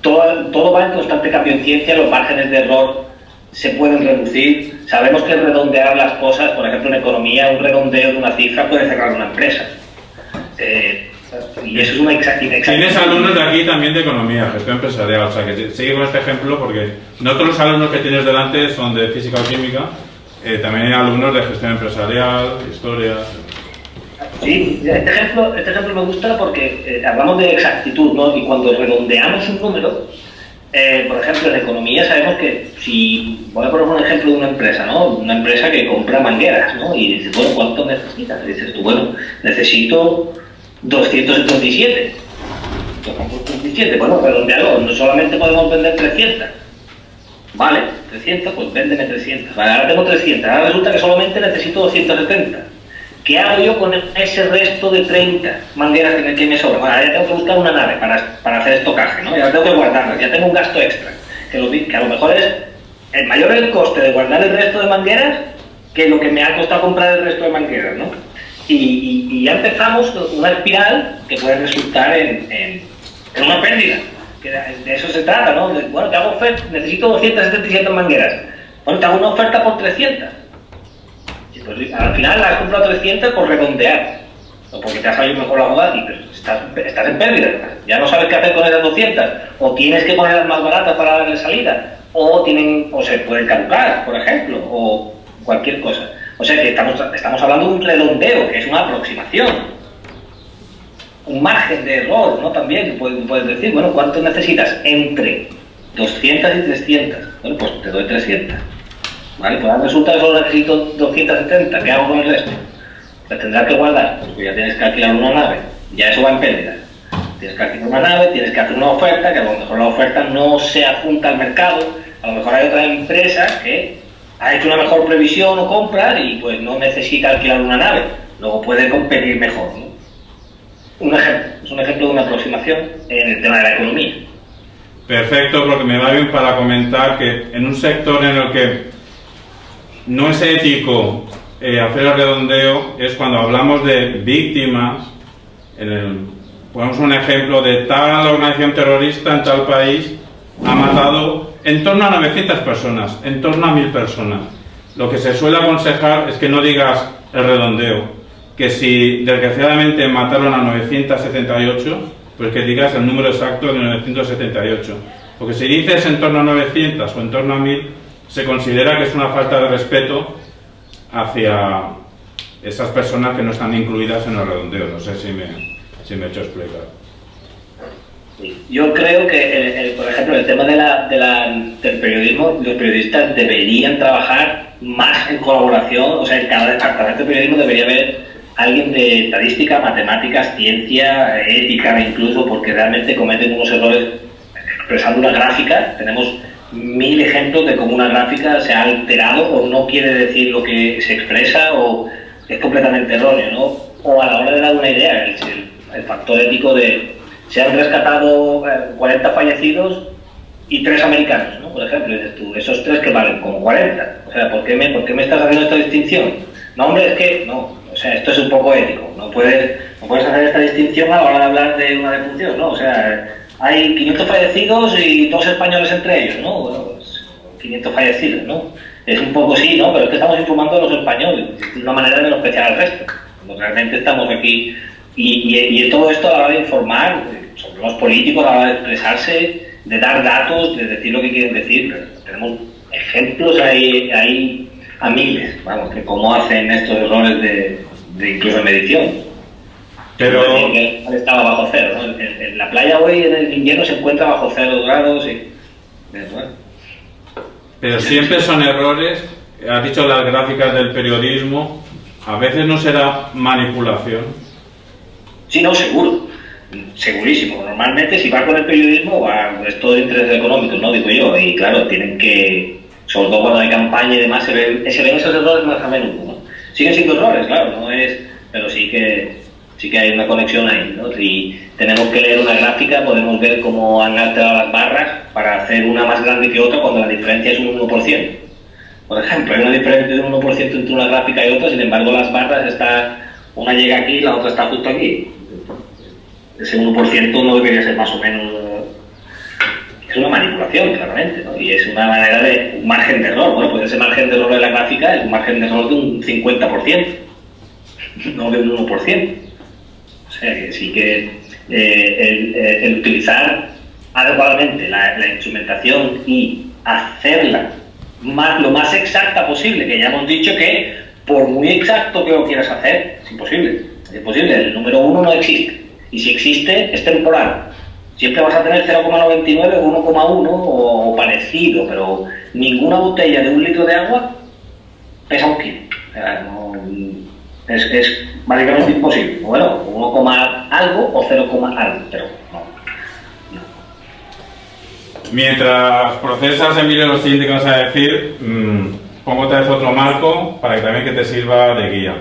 todo va en constante cambio en ciencia, los márgenes de error se pueden reducir, sabemos que redondear las cosas, por ejemplo en economía, un redondeo de una cifra puede cerrar una empresa. Y eso es una inexactitud. Tienes alumnos de aquí también de economía, gestión empresarial, o sea que sigue con este ejemplo porque no todos los alumnos que tienes delante son de física o química, también hay alumnos de gestión empresarial, historia. Sí, este ejemplo me gusta porque hablamos de exactitud, ¿no? Y cuando redondeamos un número, por ejemplo en economía sabemos que si, voy a poner un ejemplo de una empresa, ¿no? Una empresa que compra mangueras, ¿no? Y dices, bueno, ¿cuánto necesitas? Y dices tú, bueno, necesito 277. 277, bueno, redondealo, no solamente podemos vender 300. Vale, 300, pues véndeme 300. Vale, ahora tengo 300, ahora resulta que solamente necesito 270. ¿Qué hago yo con ese resto de 30 mangueras que me sobran? Bueno, ya tengo que buscar una nave para hacer estocaje, ¿no? Ya tengo que guardarlas, ya tengo un gasto extra. Que a lo mejor es el mayor el coste de guardar el resto de mangueras que lo que me ha costado comprar el resto de mangueras, ¿no? Y ya empezamos una espiral que puede resultar en una pérdida. Que de eso se trata, ¿no? Bueno, te hago oferta, necesito 277 mangueras. Bueno, te hago una oferta por 300. Pues al final has comprado 300 por redondear, o porque te ha salido mejor la jugada, pero estás en pérdida, ya no sabes qué hacer con esas 200, o tienes que ponerlas más baratas para darle salida, o se pueden caducar, por ejemplo, o cualquier cosa. O sea que estamos hablando de un redondeo, que es una aproximación, un margen de error, ¿no? También puedes decir, bueno, ¿cuánto necesitas? Entre 200 y 300, bueno, pues te doy 300. Vale, pues resulta que solo necesito 270, ¿qué hago con el resto? Pues tendrás que guardar, porque ya tienes que alquilar una nave, ya eso va en pérdida. Tienes que alquilar una nave, tienes que hacer una oferta, que a lo mejor la oferta no se adjunta al mercado, a lo mejor hay otra empresa que ha hecho una mejor previsión o compra y pues no necesita alquilar una nave, luego puede competir mejor, ¿no? Es un ejemplo de una aproximación en el tema de la economía. Perfecto, porque me va bien para comentar que en un sector en el que no es ético hacer el redondeo es cuando hablamos de víctimas. Ponemos un ejemplo de tal organización terrorista en tal país ha matado en torno a 900 personas, en torno a 1000 personas. Lo que se suele aconsejar es que no digas el redondeo, que si desgraciadamente mataron a 978, pues que digas el número exacto de 978. Porque si dices en torno a 900 o en torno a 1000, se considera que es una falta de respeto hacia esas personas que no están incluidas en el redondeo. No sé si me he hecho explicar. Yo creo que, por ejemplo, el tema del periodismo, los periodistas deberían trabajar más en colaboración, o sea, en cada departamento de periodismo debería haber alguien de estadística, matemáticas, ciencia, ética incluso, porque realmente cometen unos errores expresando una gráfica. Tenemos 1000 ejemplos de cómo una gráfica se ha alterado o no quiere decir lo que se expresa o es completamente erróneo, ¿no? O a la hora de dar una idea, el factor ético de se han rescatado 40 fallecidos y 3 americanos, ¿no? Por ejemplo, dices tú, esos 3 que valen como 40, o sea, ¿por qué me estás haciendo esta distinción? No, hombre, es que no, o sea, esto es un poco ético, no puedes hacer esta distinción a la hora de hablar de una defunción, ¿no? O sea, hay 500 fallecidos y 2 españoles entre ellos, ¿no? Bueno, pues 500 fallecidos, ¿no? Es un poco sí, ¿no? Pero es que estamos informando a los españoles, es una manera de menospreciar al resto. Cuando realmente estamos aquí y todo esto a la hora de informar sobre los políticos, a la hora de expresarse, de dar datos, de decir lo que quieren decir. Tenemos ejemplos ahí a miles, vamos, de cómo hacen estos errores de incluso en medición. Pero estaba bajo cero, ¿no? En la playa hoy en el invierno se encuentra bajo 0 grados y bueno. Pero siempre son errores. Has dicho las gráficas del periodismo, a veces no será manipulación. Sí, no, seguro, segurísimo. Normalmente si va con el periodismo es todo de intereses económicos, ¿no? Digo yo, y claro, tienen que, sobre todo cuando hay campaña y demás, se ven esos errores más a menudo, ¿no? Siguen siendo errores, claro, no es, pero sí que Sí que hay una conexión ahí, ¿no? Si tenemos que leer una gráfica, podemos ver cómo han alterado las barras para hacer una más grande que otra cuando la diferencia es un 1%. Por ejemplo, hay una diferencia de un 1% entre una gráfica y otra, sin embargo las barras una llega aquí y la otra está justo aquí. Ese 1% no debería ser más o menos... Es una manipulación, claramente, ¿no? Y es una manera de un margen de error. Bueno, pues ese margen de error de la gráfica es un margen de error de un 50%, no de un 1%. O sea, que sí que el utilizar adecuadamente la instrumentación y hacerla lo más exacta posible, que ya hemos dicho que por muy exacto que lo quieras hacer, es imposible. Es imposible, el número 1 no existe. Y si existe, es temporal. Siempre vas a tener 0,99 o 1,1 o parecido, pero ninguna botella de 1 litro de agua pesa 1 kilo. O sea, no, es básicamente imposible. Bueno, 1, algo o 0, algo, pero no. Mientras procesas, Emilio, lo siguiente que vas a decir, pongo otra vez otro marco para que también te sirva de guía.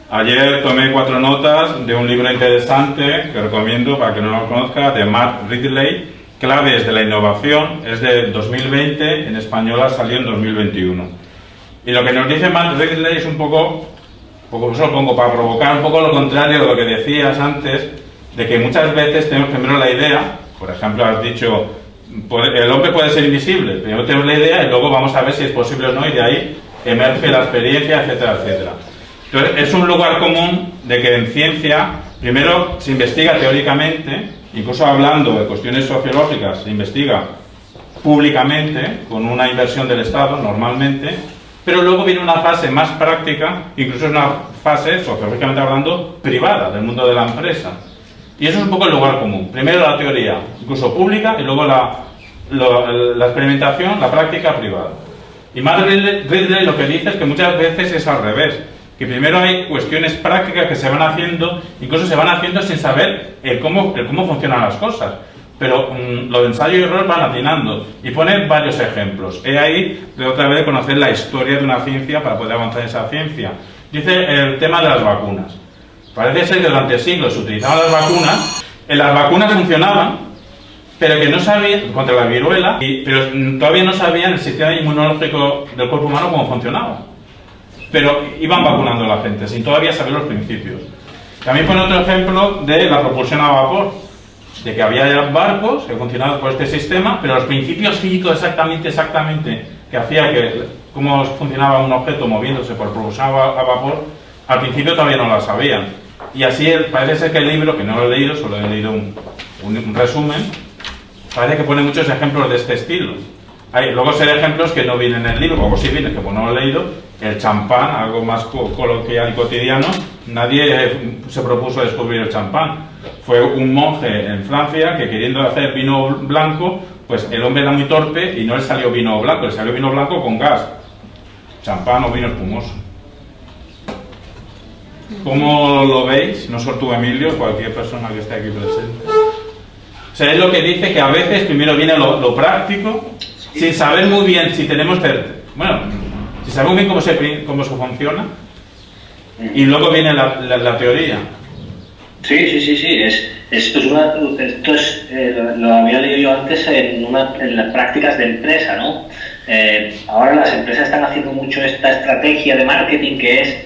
Ayer tomé 4 notas de un libro interesante que recomiendo para que no lo conozca, de Matt Ridley, Claves de la Innovación, es de 2020, en española salió en 2021. Y lo que nos dice Matt Ridley es un poco eso lo pongo para provocar un poco lo contrario de lo que decías antes, de que muchas veces tenemos primero la idea, por ejemplo, has dicho, el hombre puede ser invisible, primero tenemos la idea y luego vamos a ver si es posible o no, y de ahí emerge la experiencia, etcétera, etcétera. Entonces, es un lugar común de que en ciencia, primero se investiga teóricamente, incluso hablando de cuestiones sociológicas, se investiga públicamente, con una inversión del Estado, normalmente, pero luego viene una fase más práctica, incluso es una fase, sociológicamente hablando, privada, del mundo de la empresa. Y eso es un poco el lugar común. Primero la teoría, incluso pública, y luego la experimentación, la práctica privada. Y Matt Ridley lo que dice es que muchas veces es al revés, que primero hay cuestiones prácticas que se van haciendo, incluso se van haciendo sin saber el cómo funcionan las cosas. Pero lo de ensayo y error van atinando. Y pone varios ejemplos. He ahí, de otra vez, conocer la historia de una ciencia para poder avanzar en esa ciencia. Dice el tema de las vacunas. Parece ser que durante siglos se utilizaban las vacunas, las vacunas funcionaban, pero que no sabían, contra la viruela, pero todavía no sabían el sistema inmunológico del cuerpo humano cómo funcionaba. Pero iban vacunando a la gente, sin todavía saber los principios. También pone otro ejemplo de la propulsión a vapor, de que había barcos que funcionaban por este sistema, pero los principios físicos exactamente que hacía cómo funcionaba un objeto moviéndose por propulsión a vapor, al principio todavía no lo sabían. Y así parece ser que el libro, que no lo he leído, solo he leído un resumen, parece que pone muchos ejemplos de este estilo. Luego ser ejemplos que no vienen en el libro, o sí vienen, que no lo he leído, el champán, algo más coloquial y cotidiano, nadie se propuso descubrir el champán. Fue un monje en Francia que, queriendo hacer vino blanco, pues el hombre era muy torpe y no le salió vino blanco, le salió vino blanco con gas, champán o vino espumoso. ¿Cómo lo veis? No solo tú, Emilio, cualquier persona que esté aquí presente. O sea, es lo que dice, que a veces primero viene lo práctico, sin saber muy bien si tenemos si sabemos bien cómo se funciona, y luego viene la teoría. Sí. Esto lo había leído yo antes en las prácticas de empresa, ¿no? Ahora las empresas están haciendo mucho esta estrategia de marketing, que es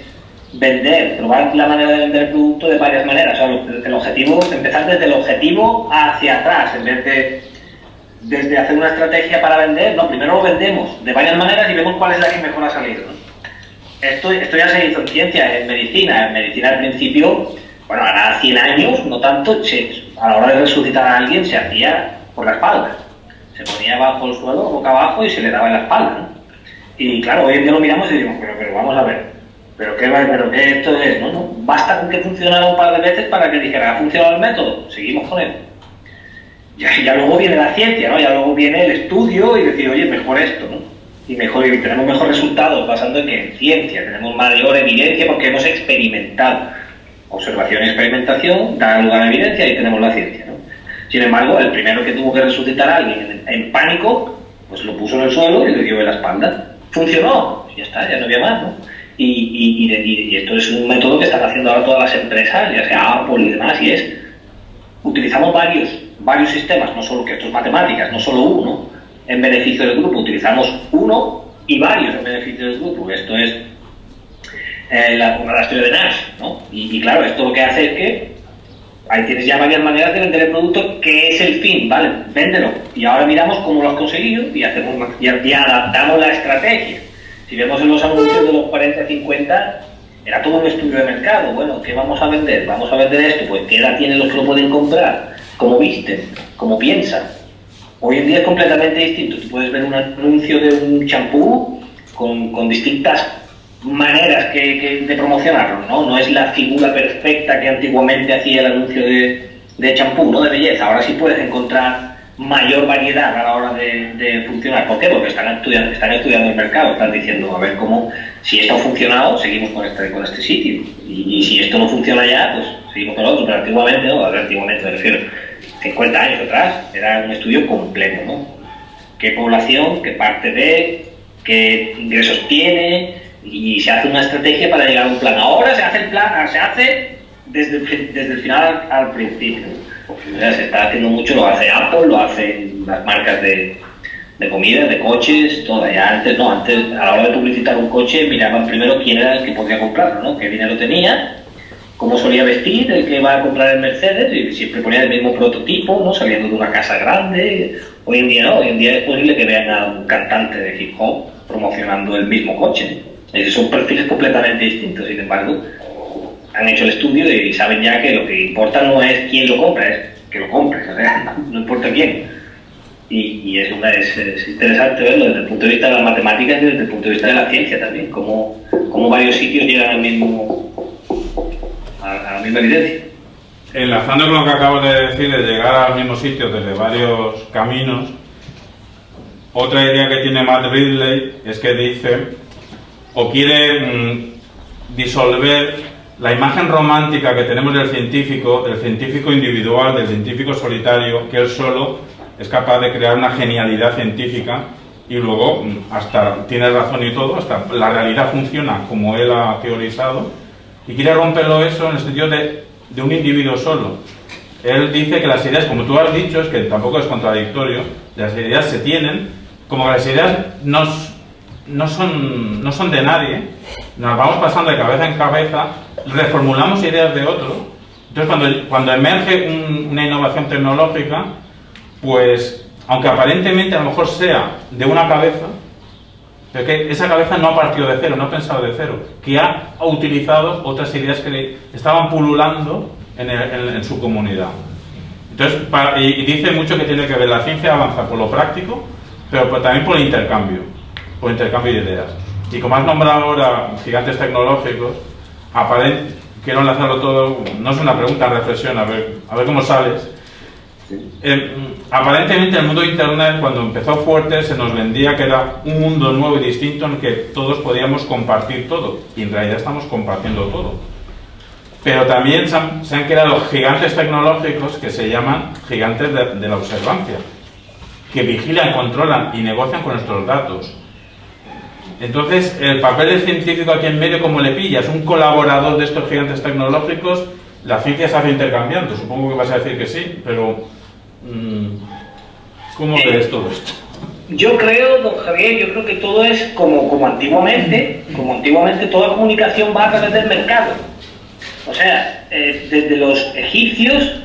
probar la manera de vender el producto de varias maneras. O sea, el objetivo, empezar desde el objetivo hacia atrás, en vez de desde hacer una estrategia para vender. No, primero lo vendemos de varias maneras y vemos cuál es la que mejor ha salido, ¿no? Esto ya se hizo en ciencia, en medicina. En medicina al principio, bueno, hará 100 años, no tanto, a la hora de resucitar a alguien se hacía por la espalda. Se ponía bajo el suelo, boca abajo, y se le daba en la espalda, ¿no? Y claro, hoy en día lo miramos y decimos, pero vamos a ver, ¿pero qué esto es? No, basta con que funcionara un par de veces para que dijera, ¿ha funcionado el método? Seguimos con él. Ya luego viene la ciencia, ¿no? Ya luego viene el estudio y decir, oye, mejor esto, ¿no? Y tenemos mejores resultados basando en que en ciencia tenemos mayor evidencia porque hemos experimentado. Observación y experimentación dan lugar a evidencia y tenemos la ciencia, ¿no? Sin embargo, el primero que tuvo que resucitar a alguien en pánico, pues lo puso en el suelo y le dio en la espalda. Funcionó, ya está, ya no había más, ¿no? Y esto es un método que están haciendo ahora todas las empresas, ya sea Apple y demás, y es, utilizamos varios sistemas, no solo que esto es matemáticas, no solo uno en beneficio del grupo, utilizamos uno y varios en beneficio del grupo. Esto es la historia de Nash, ¿no? Y claro, esto lo que hace es que ahí tienes ya varias maneras de vender el producto, que es el fin, ¿vale? Véndelo. Y ahora miramos cómo lo has conseguido y adaptamos la estrategia. Si vemos en los anuncios de los 40-50, era todo un estudio de mercado. Bueno, ¿qué vamos a vender? Vamos a vender esto. Pues ¿qué edad tienen los que lo pueden comprar? ¿Cómo visten? ¿Cómo piensan? Hoy en día es completamente distinto. Tú puedes ver un anuncio de un champú con distintas maneras de promocionarlo, ¿no? No es la figura perfecta que antiguamente hacía el anuncio de champú, ¿no? De belleza. Ahora sí puedes encontrar mayor variedad a la hora de funcionar. ¿Por qué? Porque están estudiando el mercado, están diciendo, a ver cómo, si esto ha funcionado, seguimos con este sitio. Y si esto no funciona ya, pues seguimos con otro. Pero antiguamente, ¿no? A ver, antiguamente me refiero, 50 años atrás, era un estudio completo, ¿no? ¿Qué población, qué parte de, qué ingresos tiene? Y se hace una estrategia para llegar a un plan. Ahora se hace el plan, se hace desde el final al principio. Se está haciendo mucho, lo hace Apple, lo hacen las marcas de comida, de coches, todo. Ya antes no, antes a la hora de publicitar un coche miraban primero quién era el que podía comprarlo, ¿no? Qué dinero tenía, cómo solía vestir el que va a comprar el Mercedes, y siempre ponía el mismo prototipo, ¿no? Saliendo de una casa grande. Hoy en día no, hoy en día es posible que vean a un cantante de hip hop promocionando el mismo coche. Son perfiles completamente distintos, sin embargo, han hecho el estudio y saben ya que lo que importa no es quién lo compra, es que lo compres, o sea, no importa quién. Y es interesante verlo desde el punto de vista de las matemáticas y desde el punto de vista de la ciencia también, cómo varios sitios llegan a la misma evidencia. Enlazando con lo que acabo de decir, de llegar al mismo sitio desde varios caminos, otra idea que tiene Matt Ridley es que dice, o quiere disolver la imagen romántica que tenemos del científico individual, del científico solitario, que él solo es capaz de crear una genialidad científica y luego, hasta tiene razón y todo, hasta la realidad funciona como él ha teorizado, y quiere romperlo eso en el sentido de un individuo solo. Él dice que las ideas, como tú has dicho, es que tampoco es contradictorio, las ideas se tienen, como que las ideas no son de nadie, nos vamos pasando de cabeza en cabeza, reformulamos ideas de otro. Entonces cuando emerge una innovación tecnológica, pues aunque aparentemente a lo mejor sea de una cabeza, pero que esa cabeza no ha partido de cero, no ha pensado de cero, que ha utilizado otras ideas que estaban pululando en su comunidad. Entonces, y dice mucho que tiene que ver, la ciencia avanza por lo práctico, pero también por el intercambio de ideas. Y como has nombrado ahora gigantes tecnológicos, quiero enlazarlo todo, no es una pregunta, reflexión, a ver cómo sales. Aparentemente el mundo de Internet, cuando empezó fuerte, se nos vendía que era un mundo nuevo y distinto en el que todos podíamos compartir todo, y en realidad estamos compartiendo todo. Pero también se han creado gigantes tecnológicos que se llaman gigantes de la observancia, que vigilan, controlan y negocian con nuestros datos. Entonces, el papel del científico aquí en medio, ¿cómo le pillas? Un colaborador de estos gigantes tecnológicos, la ciencia se hace intercambiando, supongo que vas a decir que sí, pero ¿cómo ves todo esto? Yo creo, don Javier, que todo es como antiguamente toda comunicación va a través del mercado. O sea, desde los egipcios,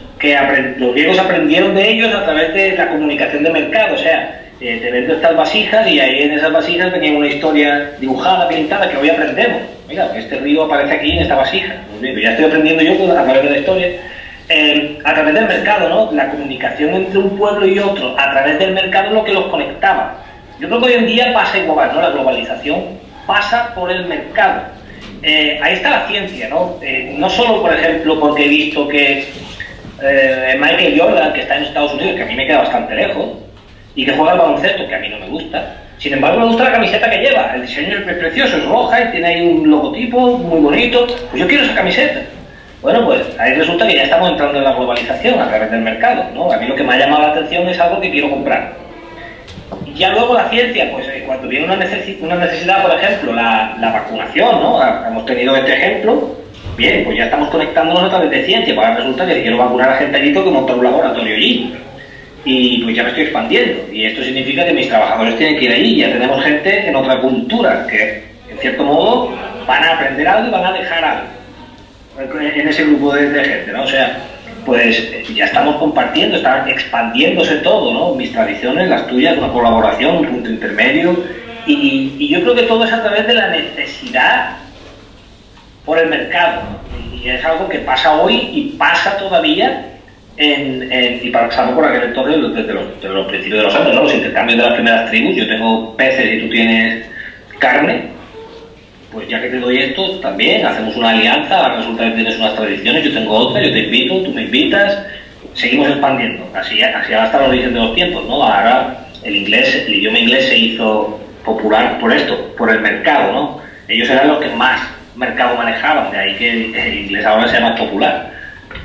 los griegos aprendieron de ellos a través de la comunicación de mercado, o sea, te vendo estas vasijas y ahí en esas vasijas venía una historia dibujada, pintada, que hoy aprendemos. Mira, este río aparece aquí en esta vasija. Pues ya estoy aprendiendo yo a través de la historia. A través del mercado, ¿no? La comunicación entre un pueblo y otro a través del mercado es lo que los conectaba. Yo creo que hoy en día pasa igual, ¿no? La globalización pasa por el mercado. Ahí está la ciencia, ¿no? No solo, por ejemplo, porque he visto que Michael Jordan, que está en Estados Unidos, que a mí me queda bastante lejos, y que juega al baloncesto, que a mí no me gusta. Sin embargo, me gusta la camiseta que lleva. El diseño es precioso, es roja y tiene ahí un logotipo muy bonito. Pues yo quiero esa camiseta. Bueno, pues ahí resulta que ya estamos entrando en la globalización a través del mercado, ¿no? A mí lo que me ha llamado la atención es algo que quiero comprar. Y ya luego la ciencia, pues cuando viene una necesidad, por ejemplo, la vacunación, ¿no? Hemos tenido este ejemplo. Bien, pues ya estamos conectándonos a través de ciencia. Pues ahora resulta que si quiero vacunar a gente allí, tengo que montar un laboratorio allí. Y pues ya me estoy expandiendo. Y esto significa que mis trabajadores tienen que ir allí. Ya tenemos gente en otra cultura que, en cierto modo, van a aprender algo y van a dejar algo en ese grupo de gente, ¿no? O sea, pues ya estamos compartiendo, está expandiéndose todo, ¿no? Mis tradiciones, las tuyas, una colaboración, un punto intermedio. Y yo creo que todo es a través de la necesidad por el mercado, ¿no? Y es algo que pasa hoy y pasa todavía y pasando por aquel entorno desde los principios de los hombres, ¿no? Los intercambios de las primeras tribus. Yo tengo peces y tú tienes carne, pues ya que te doy esto, también hacemos una alianza. Ahora resulta que tienes unas tradiciones, yo tengo otras, yo te invito, tú me invitas, seguimos expandiendo. Así hasta los origen de los tiempos, ¿no? Ahora el idioma inglés se hizo popular por esto, por el mercado, ¿no? Ellos eran los que más mercado manejaban, de ahí que el inglés ahora sea más popular.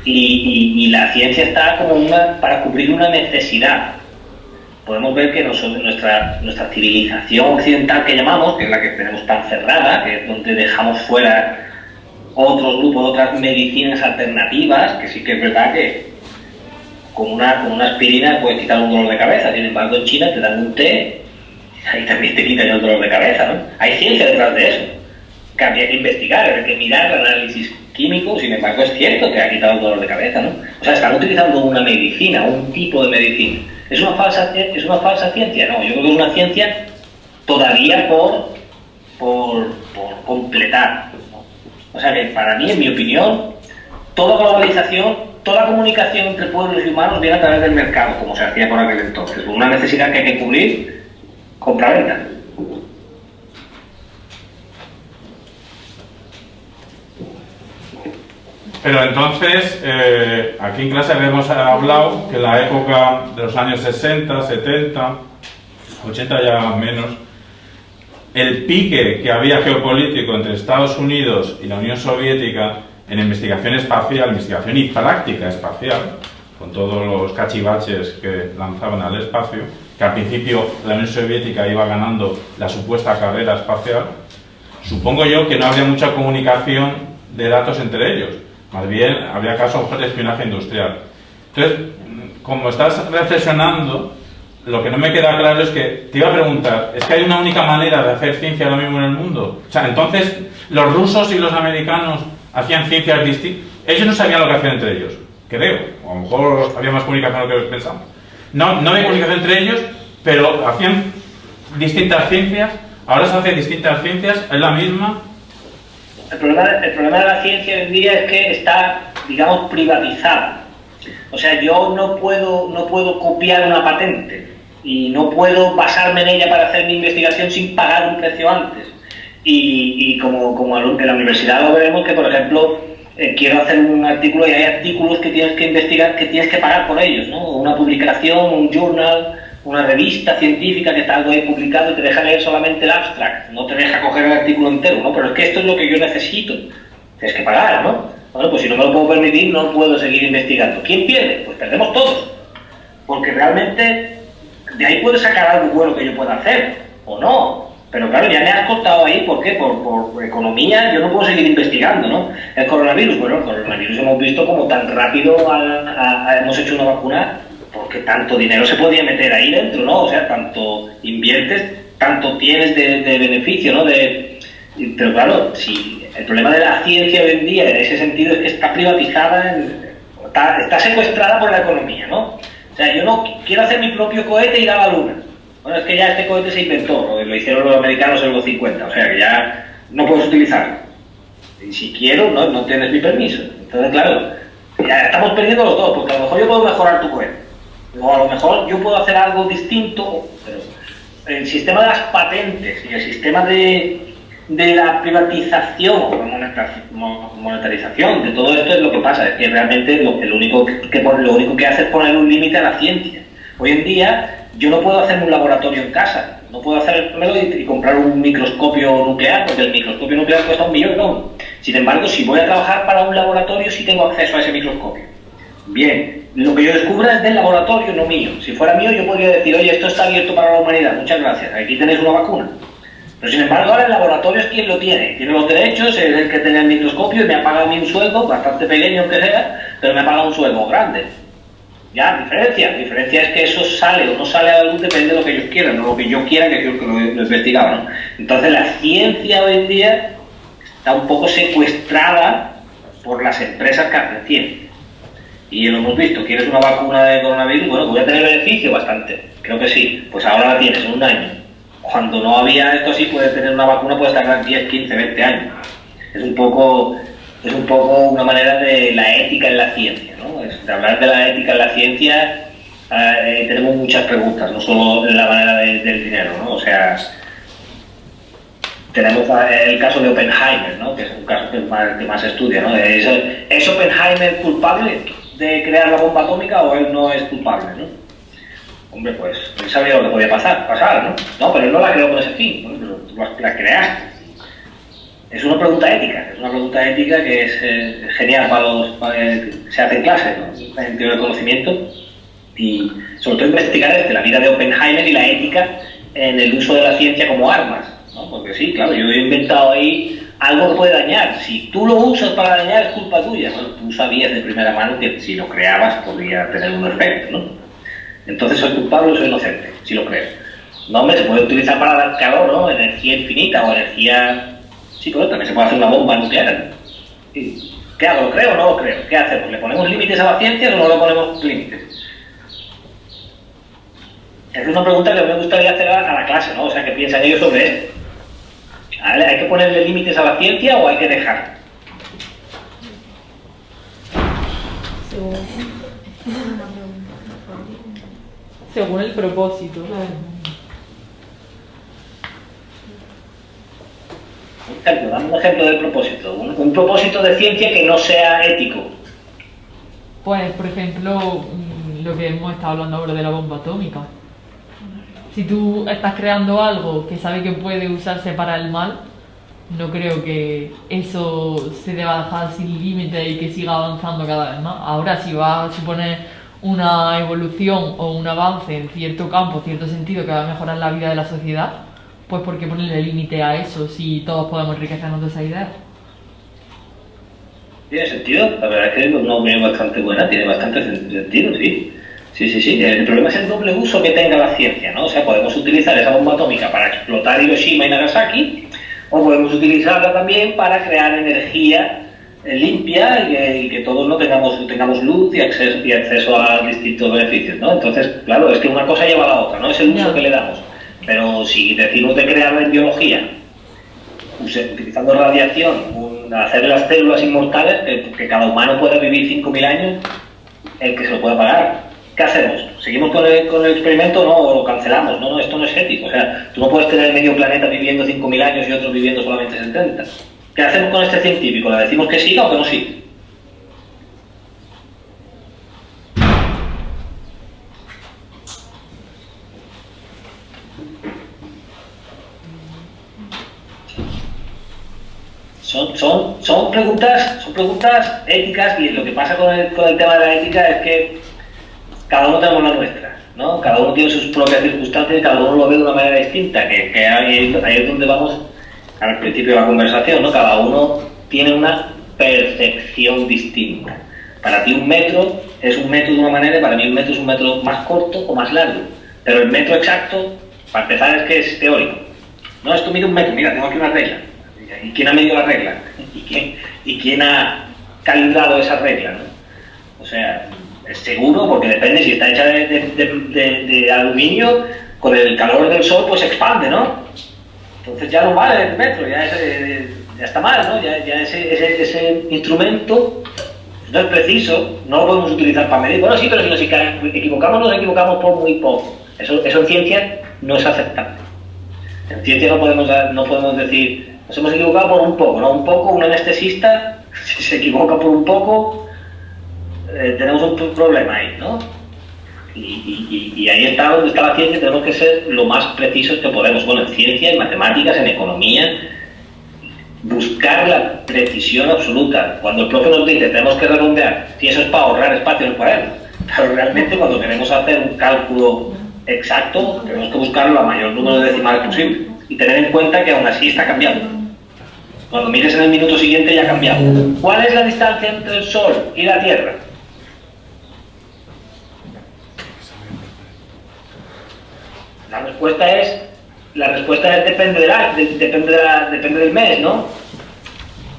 Y la ciencia está como para cubrir una necesidad. Podemos ver que nuestra civilización occidental que llamamos, que es la que tenemos tan cerrada, que es donde dejamos fuera otros grupos, otras medicinas alternativas, que sí que es verdad que con una aspirina puedes quitar un dolor de cabeza. Sin embargo, en China te dan un té, ahí también te quitan el dolor de cabeza, ¿no? Hay ciencia detrás de eso, que habría que investigar, habría que mirar el análisis químico. Sin embargo, es cierto que ha quitado el dolor de cabeza, ¿no? O sea, están utilizando una medicina, un tipo de medicina. ¿Es una falsa ciencia? No, yo creo que es una ciencia todavía por completar, ¿no? O sea que para mí, en mi opinión, toda globalización, toda comunicación entre pueblos y humanos viene a través del mercado, como se hacía por aquel entonces, con una necesidad que hay que cubrir, compra-venta. Pero entonces, aquí en clase habíamos hablado que en la época de los años 60, 70, 80 ya menos, el pique que había geopolítico entre Estados Unidos y la Unión Soviética en investigación espacial, investigación y práctica espacial, con todos los cachivaches que lanzaban al espacio, que al principio la Unión Soviética iba ganando la supuesta carrera espacial, supongo yo que no habría mucha comunicación de datos entre ellos. Más bien, habría casos de espionaje industrial. Entonces, como estás reflexionando, lo que no me queda claro es que te iba a preguntar, ¿es que hay una única manera de hacer ciencia ahora mismo en el mundo? O sea, entonces, los rusos y los americanos hacían ciencias distintas. Ellos no sabían lo que hacían entre ellos, creo. O a lo mejor había más comunicación de lo que pensamos. No había comunicación entre ellos, pero hacían distintas ciencias. Ahora se hacen distintas ciencias, es la misma. El problema de la ciencia hoy en día es que está, digamos, privatizada. O sea, yo no puedo copiar una patente y no puedo basarme en ella para hacer mi investigación sin pagar un precio antes. Y como en la universidad lo veremos que, por ejemplo, quiero hacer un artículo y hay artículos que tienes que investigar, que tienes que pagar por ellos, ¿no? Una publicación, un journal, una revista científica que está algo ahí publicado y te deja leer solamente el abstract, no te deja coger el artículo entero, ¿no? Pero es que esto es lo que yo necesito, tienes que pagar, ¿no? Bueno, pues si no me lo puedo permitir, no puedo seguir investigando. ¿Quién pierde? Pues perdemos todos, porque realmente de ahí puedes sacar algo bueno que yo pueda hacer, o no, pero claro, ya me has costado ahí, ¿por qué? Por economía, yo no puedo seguir investigando, ¿no? El coronavirus, bueno, el coronavirus hemos visto como tan rápido hemos hecho una vacuna, porque tanto dinero se podía meter ahí dentro, ¿no? O sea, tanto inviertes, tanto tienes de beneficio, ¿no? Pero claro, si el problema de la ciencia hoy en día en ese sentido es que está privatizada, está secuestrada por la economía, ¿no? O sea, yo no quiero hacer mi propio cohete y ir a la luna. Bueno, es que ya este cohete se inventó, lo hicieron los americanos en los 50, o sea que ya no puedes utilizarlo. Y si quiero, no tienes mi permiso. Entonces, claro, ya estamos perdiendo los dos, porque a lo mejor yo puedo mejorar tu cohete. O a lo mejor yo puedo hacer algo distinto, pero el sistema de las patentes y el sistema de la privatización o monetarización de todo esto es lo que pasa, es que realmente lo único que hace es poner un límite a la ciencia. Hoy en día yo no puedo hacerme un laboratorio en casa, no puedo hacerlo y comprar un microscopio nuclear, porque el microscopio nuclear cuesta $1 millón, no. Sin embargo, si voy a trabajar para un laboratorio, sí tengo acceso a ese microscopio. Bien, lo que yo descubra es del laboratorio, no mío. Si fuera mío, yo podría decir, oye, esto está abierto para la humanidad, muchas gracias, aquí tenéis una vacuna. Pero sin embargo ahora el laboratorio es quien lo tiene los derechos, es el que tiene el microscopio y me ha pagado a mí un sueldo, bastante pequeño aunque sea, pero me ha pagado un sueldo grande. Ya, diferencia es que eso sale o no sale a la luz, depende de lo que ellos quieran, no lo que yo quiera, que creo que lo investigaba, ¿no? Entonces la ciencia hoy en día está un poco secuestrada por las empresas que hacen ciencia. Y lo hemos visto, ¿quieres una vacuna de coronavirus? Bueno, ¿voy a tener beneficio? Bastante, creo que sí. Pues ahora la tienes en un año. Cuando no había esto así, puedes tener una vacuna, puedes tardar 10, 15, 20 años. Es un poco una manera de la ética en la ciencia, ¿no? De hablar de la ética en la ciencia tenemos muchas preguntas, no solo en la manera del dinero, ¿no? O sea, tenemos el caso de Oppenheimer, ¿no? Que es un caso que más se estudia, ¿no? ¿Es Oppenheimer culpable de crear la bomba atómica o él no es culpable, ¿no? Hombre, pues él sabía lo que podía pasar, ¿no? No, pero él no la creó con ese fin, ¿no? Pero tú la creaste. Es una pregunta ética que es genial para los que se hace en clase, ¿no? En teoría del conocimiento, y sobre todo investigar la vida de Oppenheimer y la ética en el uso de la ciencia como armas, ¿no? Porque sí, claro, yo he inventado ahí algo que puede dañar. Si tú lo usas para dañar es culpa tuya. Bueno, tú sabías de primera mano que si lo creabas podría tener un efecto, ¿no? Entonces soy culpable o soy inocente, si lo creo. No, hombre, se puede utilizar para dar calor, ¿no? Energía infinita o energía... Sí, pero también se puede hacer una bomba nuclear. ¿Qué hago? ¿Lo creo o no lo creo? ¿Qué hacemos? ¿Le ponemos límites a la ciencia o no le ponemos límites? Es una pregunta que me gustaría hacer a la clase, ¿no? O sea, ¿qué piensan ellos sobre esto? ¿Hay que ponerle límites a la ciencia o hay que dejar? Según el propósito. Dame un ejemplo del propósito. Un propósito de ciencia que no sea ético. Pues, por ejemplo, lo que hemos estado hablando ahora de la bomba atómica. Si tú estás creando algo que sabes que puede usarse para el mal, no creo que eso se deba dejar sin límite y que siga avanzando cada vez más. Ahora, si va a suponer una evolución o un avance en cierto campo, cierto sentido, que va a mejorar la vida de la sociedad, pues ¿por qué ponerle límite a eso si todos podemos enriquecernos de esa idea? Tiene sentido, la verdad es que es una opinión bastante buena, tiene bastante sentido, sí. Sí. El problema es el doble uso que tenga la ciencia, ¿no? O sea, podemos utilizar esa bomba atómica para explotar Hiroshima y Nagasaki, o podemos utilizarla también para crear energía limpia y que todos no tengamos luz y acceso a distintos beneficios, ¿no? Entonces, claro, es que una cosa lleva a la otra, ¿no? Es el uso que le damos. Pero si decimos de crear en biología, utilizando radiación, hacer las células inmortales, que cada humano pueda vivir 5.000 años, el que se lo pueda pagar. ¿Qué hacemos? ¿Seguimos con el experimento no, o lo cancelamos? No, esto no es ético. O sea, tú no puedes tener medio planeta viviendo 5.000 años y otros viviendo solamente 70. ¿Qué hacemos con este científico? ¿Le decimos que siga o que no siga? Son preguntas éticas, y lo que pasa con el tema de la ética es que cada uno tenemos la nuestra, ¿no? Cada uno tiene sus propias circunstancias y cada uno lo ve de una manera distinta, que ahí es donde vamos al principio de la conversación, ¿no? Cada uno tiene una percepción distinta. Para ti un metro es un metro de una manera y para mí un metro es un metro más corto o más largo. Pero el metro exacto, para empezar, es que es teórico. No, esto mide un metro, mira, tengo aquí una regla. ¿Y quién ha medido la regla? ¿Y quién ha calibrado esa regla, ¿no? O sea, es seguro porque depende, si está hecha de aluminio, con el calor del sol pues se expande, ¿no? Entonces ya no vale el metro, ya está mal, ¿no? Ya ese instrumento no es preciso, no lo podemos utilizar para medir. Bueno, sí, pero si nos equivocamos, nos equivocamos por muy poco. Eso en ciencia no es aceptable. En ciencia no podemos decir, nos hemos equivocado por un poco, ¿no? Un poco, un anestesista, si se equivoca por un poco, tenemos un problema ahí, ¿no? Y ahí está donde está la ciencia, tenemos que ser lo más precisos que podemos. Bueno, en ciencia, en matemáticas, en economía, buscar la precisión absoluta. Cuando el profe nos dice, tenemos que redondear, si eso es para ahorrar espacio en el cuaderno, pero realmente cuando queremos hacer un cálculo exacto, tenemos que buscar el mayor número de decimales posible. y tener en cuenta que aún así está cambiando. Cuando mires en el minuto siguiente ya ha cambiado. ¿Cuál es la distancia entre el Sol y la Tierra? La respuesta es depende depende del mes, ¿no?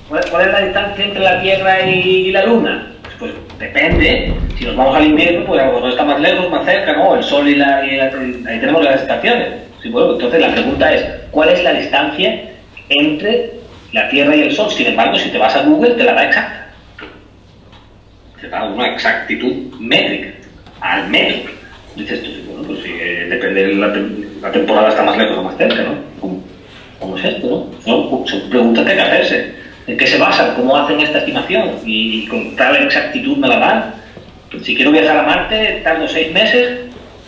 ¿Cuál es la distancia entre la Tierra y la Luna? Pues depende. Si nos vamos al invierno, pues a lo mejor está más lejos, más cerca, ¿no? El Sol ahí tenemos las estaciones. Sí, bueno, entonces la pregunta es, ¿cuál es la distancia entre la Tierra y el Sol? Sin embargo, si te vas a Google, te la da exacta. Te da una exactitud métrica, al metro. Dices tú, bueno, pues sí, depende de la temporada, está más lejos o más cerca, ¿no? ¿Cómo es esto, no? Son preguntas que hay que hacerse. ¿En qué se basan? ¿Cómo hacen esta estimación? Y con tal exactitud me la dan. Si quiero viajar a Marte, tardo 6 meses.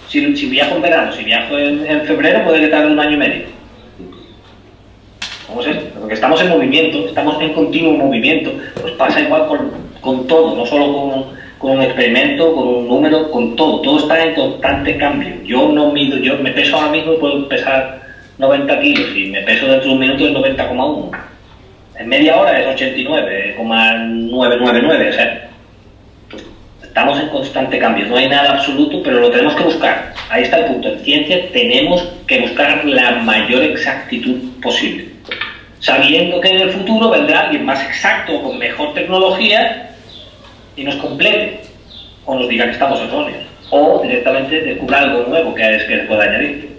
Si viajo en verano, si viajo en febrero, puede que tarde 1 año y medio. ¿Cómo es esto? Porque estamos en movimiento, estamos en continuo movimiento. Pues pasa igual con todo, no solo con un experimento, con un número, con todo. Todo está en constante cambio. Yo me peso ahora mismo y puedo pesar 90 kilos y me peso dentro de un minuto es 90,1. En media hora es 89,999, o sea, estamos en constante cambio, no hay nada absoluto, pero lo tenemos que buscar. Ahí está el punto. En ciencia tenemos que buscar la mayor exactitud posible, sabiendo que en el futuro vendrá alguien más exacto, con mejor tecnología, y nos complete, o nos diga que estamos erróneos, o directamente descubra algo nuevo que se pueda añadir.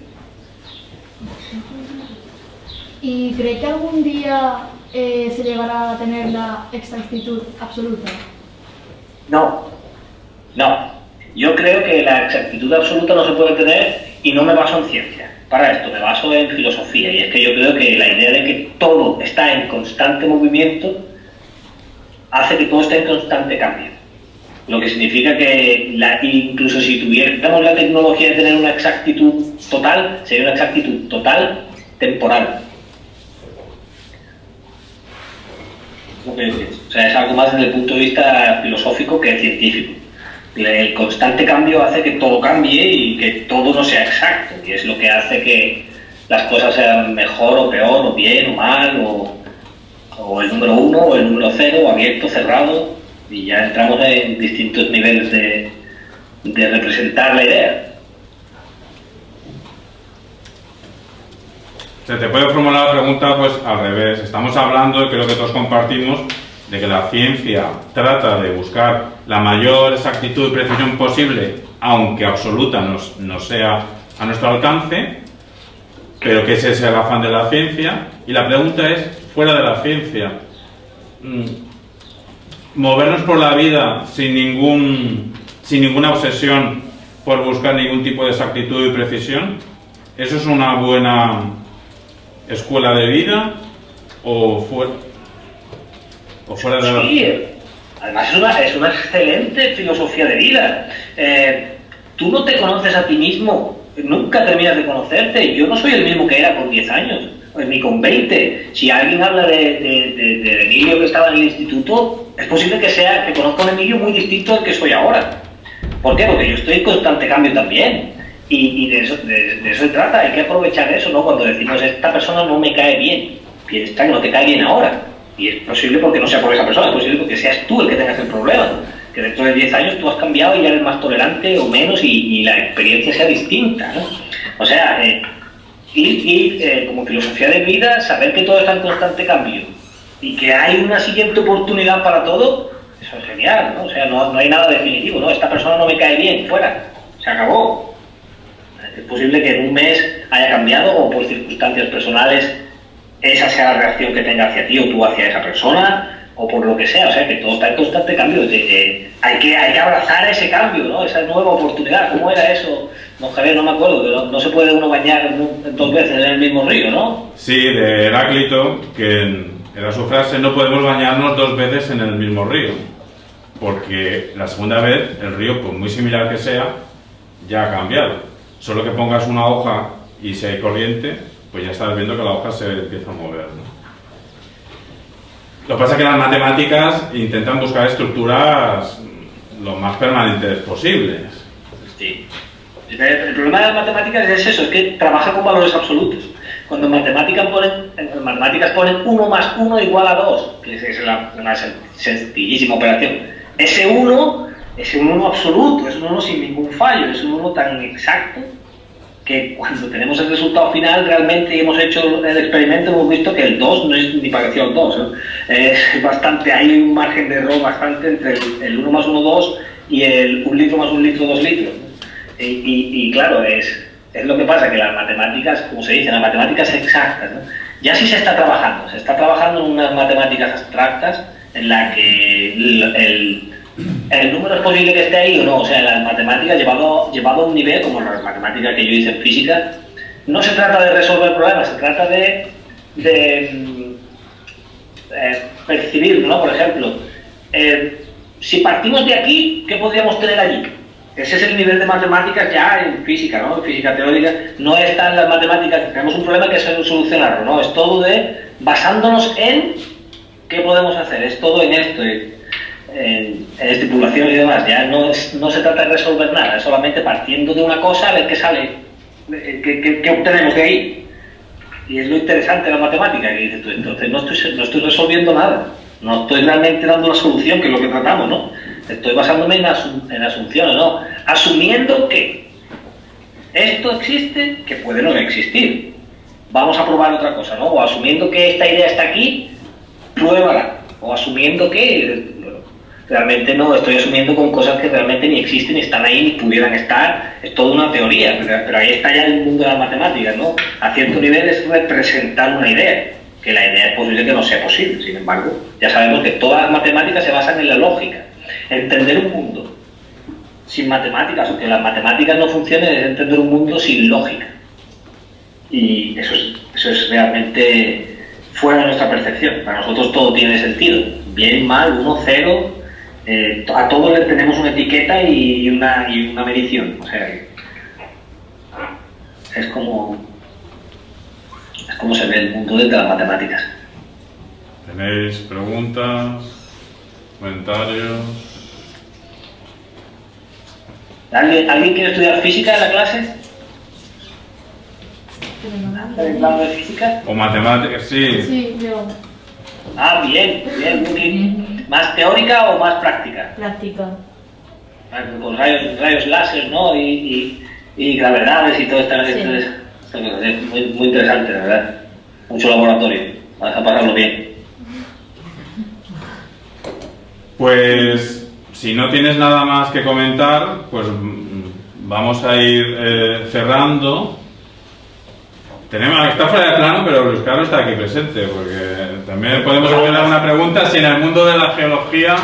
¿Y cree que algún día se llegará a tener la exactitud absoluta? No. Yo creo que la exactitud absoluta no se puede tener y no me baso en ciencia. Para esto me baso en filosofía, y es que yo creo que la idea de que todo está en constante movimiento hace que todo esté en constante cambio. Lo que significa que incluso si tuviéramos la tecnología de tener una exactitud total, sería una exactitud total temporal. O sea, es algo más desde el punto de vista filosófico que científico. El constante cambio hace que todo cambie y que todo no sea exacto, y es lo que hace que las cosas sean mejor o peor, o bien o mal, o el número 1 o el número 0, o abierto, cerrado, y ya entramos en distintos niveles de representar la idea. Se te puede formular la pregunta pues al revés. Estamos hablando, y creo que todos compartimos, de que la ciencia trata de buscar la mayor exactitud y precisión posible, aunque absoluta no sea a nuestro alcance, pero que ese es el afán de la ciencia. Y la pregunta es, fuera de la ciencia, movernos por la vida sin ninguna obsesión por buscar ningún tipo de exactitud y precisión, ¿eso es una buena escuela de vida o fuera de la... Sí, además es una excelente filosofía de vida. Tú no te conoces a ti mismo, nunca terminas de conocerte. Yo no soy el mismo que era con 10 años, ni con 20. Si alguien habla de Emilio que estaba en el instituto, es posible que conozca a un Emilio muy distinto al que soy ahora. ¿Por qué? Porque yo estoy en constante cambio también. Y de eso se trata, hay que aprovechar eso, ¿no? Cuando decimos, esta persona no me cae bien, piensa que no te cae bien ahora. Y es posible porque no sea por esa persona, es posible porque seas tú el que tengas el problema. Que dentro de 10 años tú has cambiado y ya eres más tolerante o menos y la experiencia sea distinta, ¿no? O sea, como filosofía de vida, saber que todo está en constante cambio y que hay una siguiente oportunidad para todo, eso es genial, ¿no? O sea, no hay nada definitivo, ¿no? Esta persona no me cae bien, fuera, se acabó. Es posible que en un mes haya cambiado o por circunstancias personales esa sea la reacción que tenga hacia ti o tú hacia esa persona o por lo que sea, o sea que todo está en constante cambio. Hay que abrazar ese cambio, ¿no? Esa nueva oportunidad. ¿Cómo era eso? No, Javier, no me acuerdo, no se puede uno bañar 2 veces en el mismo río, ¿no? Sí, de Heráclito, que era su frase, no podemos bañarnos 2 veces en el mismo río, porque la segunda vez el río, por muy similar que sea, ya ha cambiado. Solo que pongas una hoja y si hay corriente, pues ya estás viendo que la hoja se empieza a mover, ¿no? Lo que pasa es que las matemáticas intentan buscar estructuras lo más permanentes posibles. Sí. El problema de las matemáticas es eso, es que trabaja con valores absolutos. Cuando en matemáticas ponen 1 más 1 igual a 2, que es una sencillísima operación. Ese 1 es un 1 absoluto, es un 1 sin ningún fallo, es un 1 tan exacto que cuando tenemos el resultado final realmente hemos hecho el experimento, hemos visto que el 2 no es ni parecido al 2, ¿no? Es bastante, hay un margen de error bastante entre el 1 más 1, 2 y el 1 litro más 1 litro, 2 litros, ¿no? Y claro, es lo que pasa, que las matemáticas, como se dice, las matemáticas exactas, ¿no? Ya sí se está trabajando en unas matemáticas abstractas en la que el número es posible que esté ahí o no, o sea, las matemáticas llevado a un nivel como las matemáticas que yo hice en física, no se trata de resolver problemas, se trata de percibir, ¿no? Por ejemplo, si partimos de aquí, ¿qué podríamos tener allí? Ese es el nivel de matemáticas ya en física, ¿no? En física teórica no están las matemáticas, tenemos un problema que es solucionarlo, ¿no? Es todo basándonos en qué podemos hacer, es todo en esto, en estipulaciones y demás, ya no se trata de resolver nada, es solamente partiendo de una cosa a ver qué sale, qué obtenemos de ahí. Y es lo interesante de la matemática, que dices tú, entonces no estoy resolviendo nada, no estoy realmente dando una solución, que es lo que tratamos, ¿no? Estoy basándome en asunciones, ¿no? Asumiendo que esto existe, que puede no existir. Vamos a probar otra cosa, ¿no? O asumiendo que esta idea está aquí, pruébala. O asumiendo que realmente no, estoy asumiendo con cosas que realmente ni existen, ni están ahí, ni pudieran estar. Es toda una teoría, pero ahí está ya el mundo de las matemáticas, ¿no? A cierto nivel es representar una idea, que la idea es posible que no sea posible. Sin embargo, ya sabemos que todas las matemáticas se basan en la lógica. Entender un mundo sin matemáticas, o que las matemáticas no funcionen, es entender un mundo sin lógica. Y eso es realmente fuera de nuestra percepción. Para nosotros todo tiene sentido. Bien, mal, 1, 0. A todos le tenemos una etiqueta y una medición. O sea, es como se ve el mundo desde las matemáticas. ¿Tenéis preguntas? ¿Comentarios? ¿Alguien quiere estudiar física en la clase? ¿El plano de física? ¿O matemáticas? Sí. Sí, yo. Ah, bien, muy bien. ¿Más teórica o más práctica? Práctica. Con rayos láser, ¿no? Y gravedades y todo esto. Sí. Es muy interesante, la verdad. Mucho laboratorio. Vas a pasarlo bien. Pues si no tienes nada más que comentar, pues vamos a ir cerrando. Está fuera de plano, pero Luis Carlos está aquí presente, porque también podemos hacer una pregunta. Si en el mundo de la geología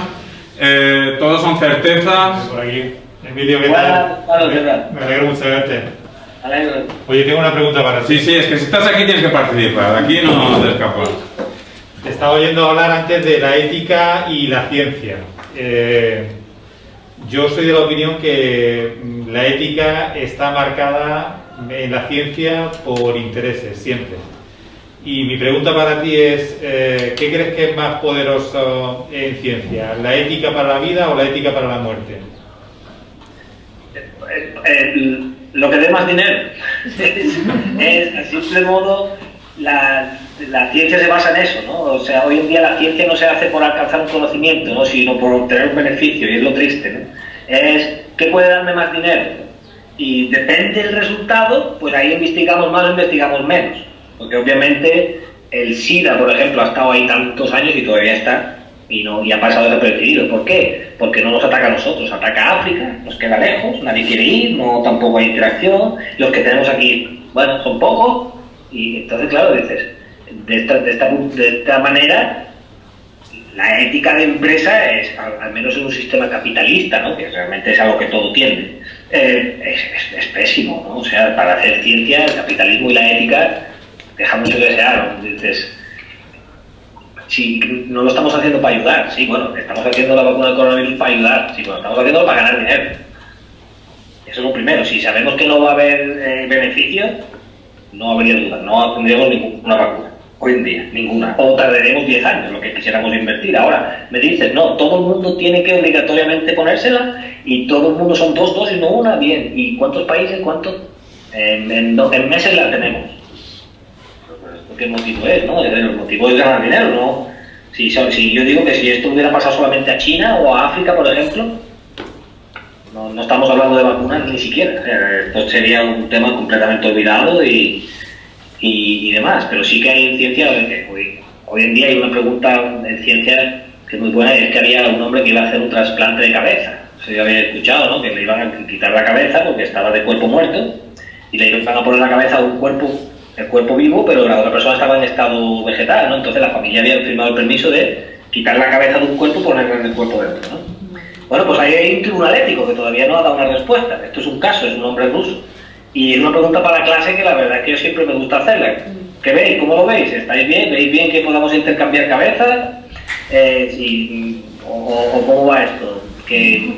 todos son certezas. Por aquí, el vídeo, ¿qué tal? Me alegro mucho de verte. Oye, tengo una pregunta para ti. Sí, es que si estás aquí tienes que participar, aquí no te escapas. Te estaba oyendo hablar antes de la ética y la ciencia. Yo soy de la opinión que la ética está marcada en la ciencia por intereses, siempre. Y mi pregunta para ti es, ¿qué crees que es más poderoso en ciencia? ¿La ética para la vida o la ética para la muerte? Lo que dé más dinero. Es, a simple modo, la ciencia se basa en eso, ¿no? O sea, hoy en día la ciencia no se hace por alcanzar un conocimiento, ¿no? Sino por obtener un beneficio, y es lo triste, ¿no? Es, ¿qué puede darme más dinero? Y depende del resultado, pues ahí investigamos más o investigamos menos. Porque obviamente el SIDA, por ejemplo, ha estado ahí tantos años y todavía está, y ha pasado desapercibido. ¿Por qué? Porque no nos ataca a nosotros, ataca a África, nos queda lejos, nadie quiere ir, no tampoco hay interacción, los que tenemos aquí, bueno, son pocos, y entonces, claro, dices, de esta manera, la ética de empresa es, al menos en un sistema capitalista, ¿no? Que realmente es algo que todo tiende, es pésimo, ¿no? O sea, para hacer ciencia, el capitalismo y la ética deja mucho que desear, ¿no? Dices, si no lo estamos haciendo para ayudar, sí, bueno, estamos haciendo la vacuna del coronavirus para ayudar, sí, bueno, estamos haciéndolo para ganar dinero. Eso es lo primero. Si sabemos que no va a haber beneficio, no habría duda, no tendríamos ninguna vacuna. Hoy en día, ninguna. O tardaremos 10 años, lo que quisiéramos invertir. Ahora, me dices, no, todo el mundo tiene que obligatoriamente ponérsela y todo el mundo son 2 dosis, no una, bien. ¿Y cuántos países, cuántos? En meses la tenemos. porque el motivo es, ¿no? El motivo es ganar dinero, ¿no? Si yo digo que si esto hubiera pasado solamente a China o a África, por ejemplo, no estamos hablando de vacunas ni siquiera. O sea, esto sería un tema completamente olvidado y demás. Pero sí que hay en ciencia, hoy en día hay una pregunta en ciencia que es muy buena, y es que había un hombre que iba a hacer un trasplante de cabeza. Eso yo había escuchado, ¿no? Que le iban a quitar la cabeza porque estaba de cuerpo muerto y le iban a poner la cabeza a un cuerpo, el cuerpo vivo, pero la otra persona estaba en estado vegetal, ¿no? Entonces la familia había firmado el permiso de quitar la cabeza de un cuerpo y ponerla en el cuerpo de otro, ¿no? Bueno, pues ahí hay un tribunal ético que todavía no ha dado una respuesta. Esto es un caso, es un hombre ruso. Y es una pregunta para la clase que la verdad es que yo siempre me gusta hacerla. ¿Qué veis? ¿Cómo lo veis? ¿Estáis bien? ¿Veis bien que podamos intercambiar cabezas? ¿O cómo va esto? Que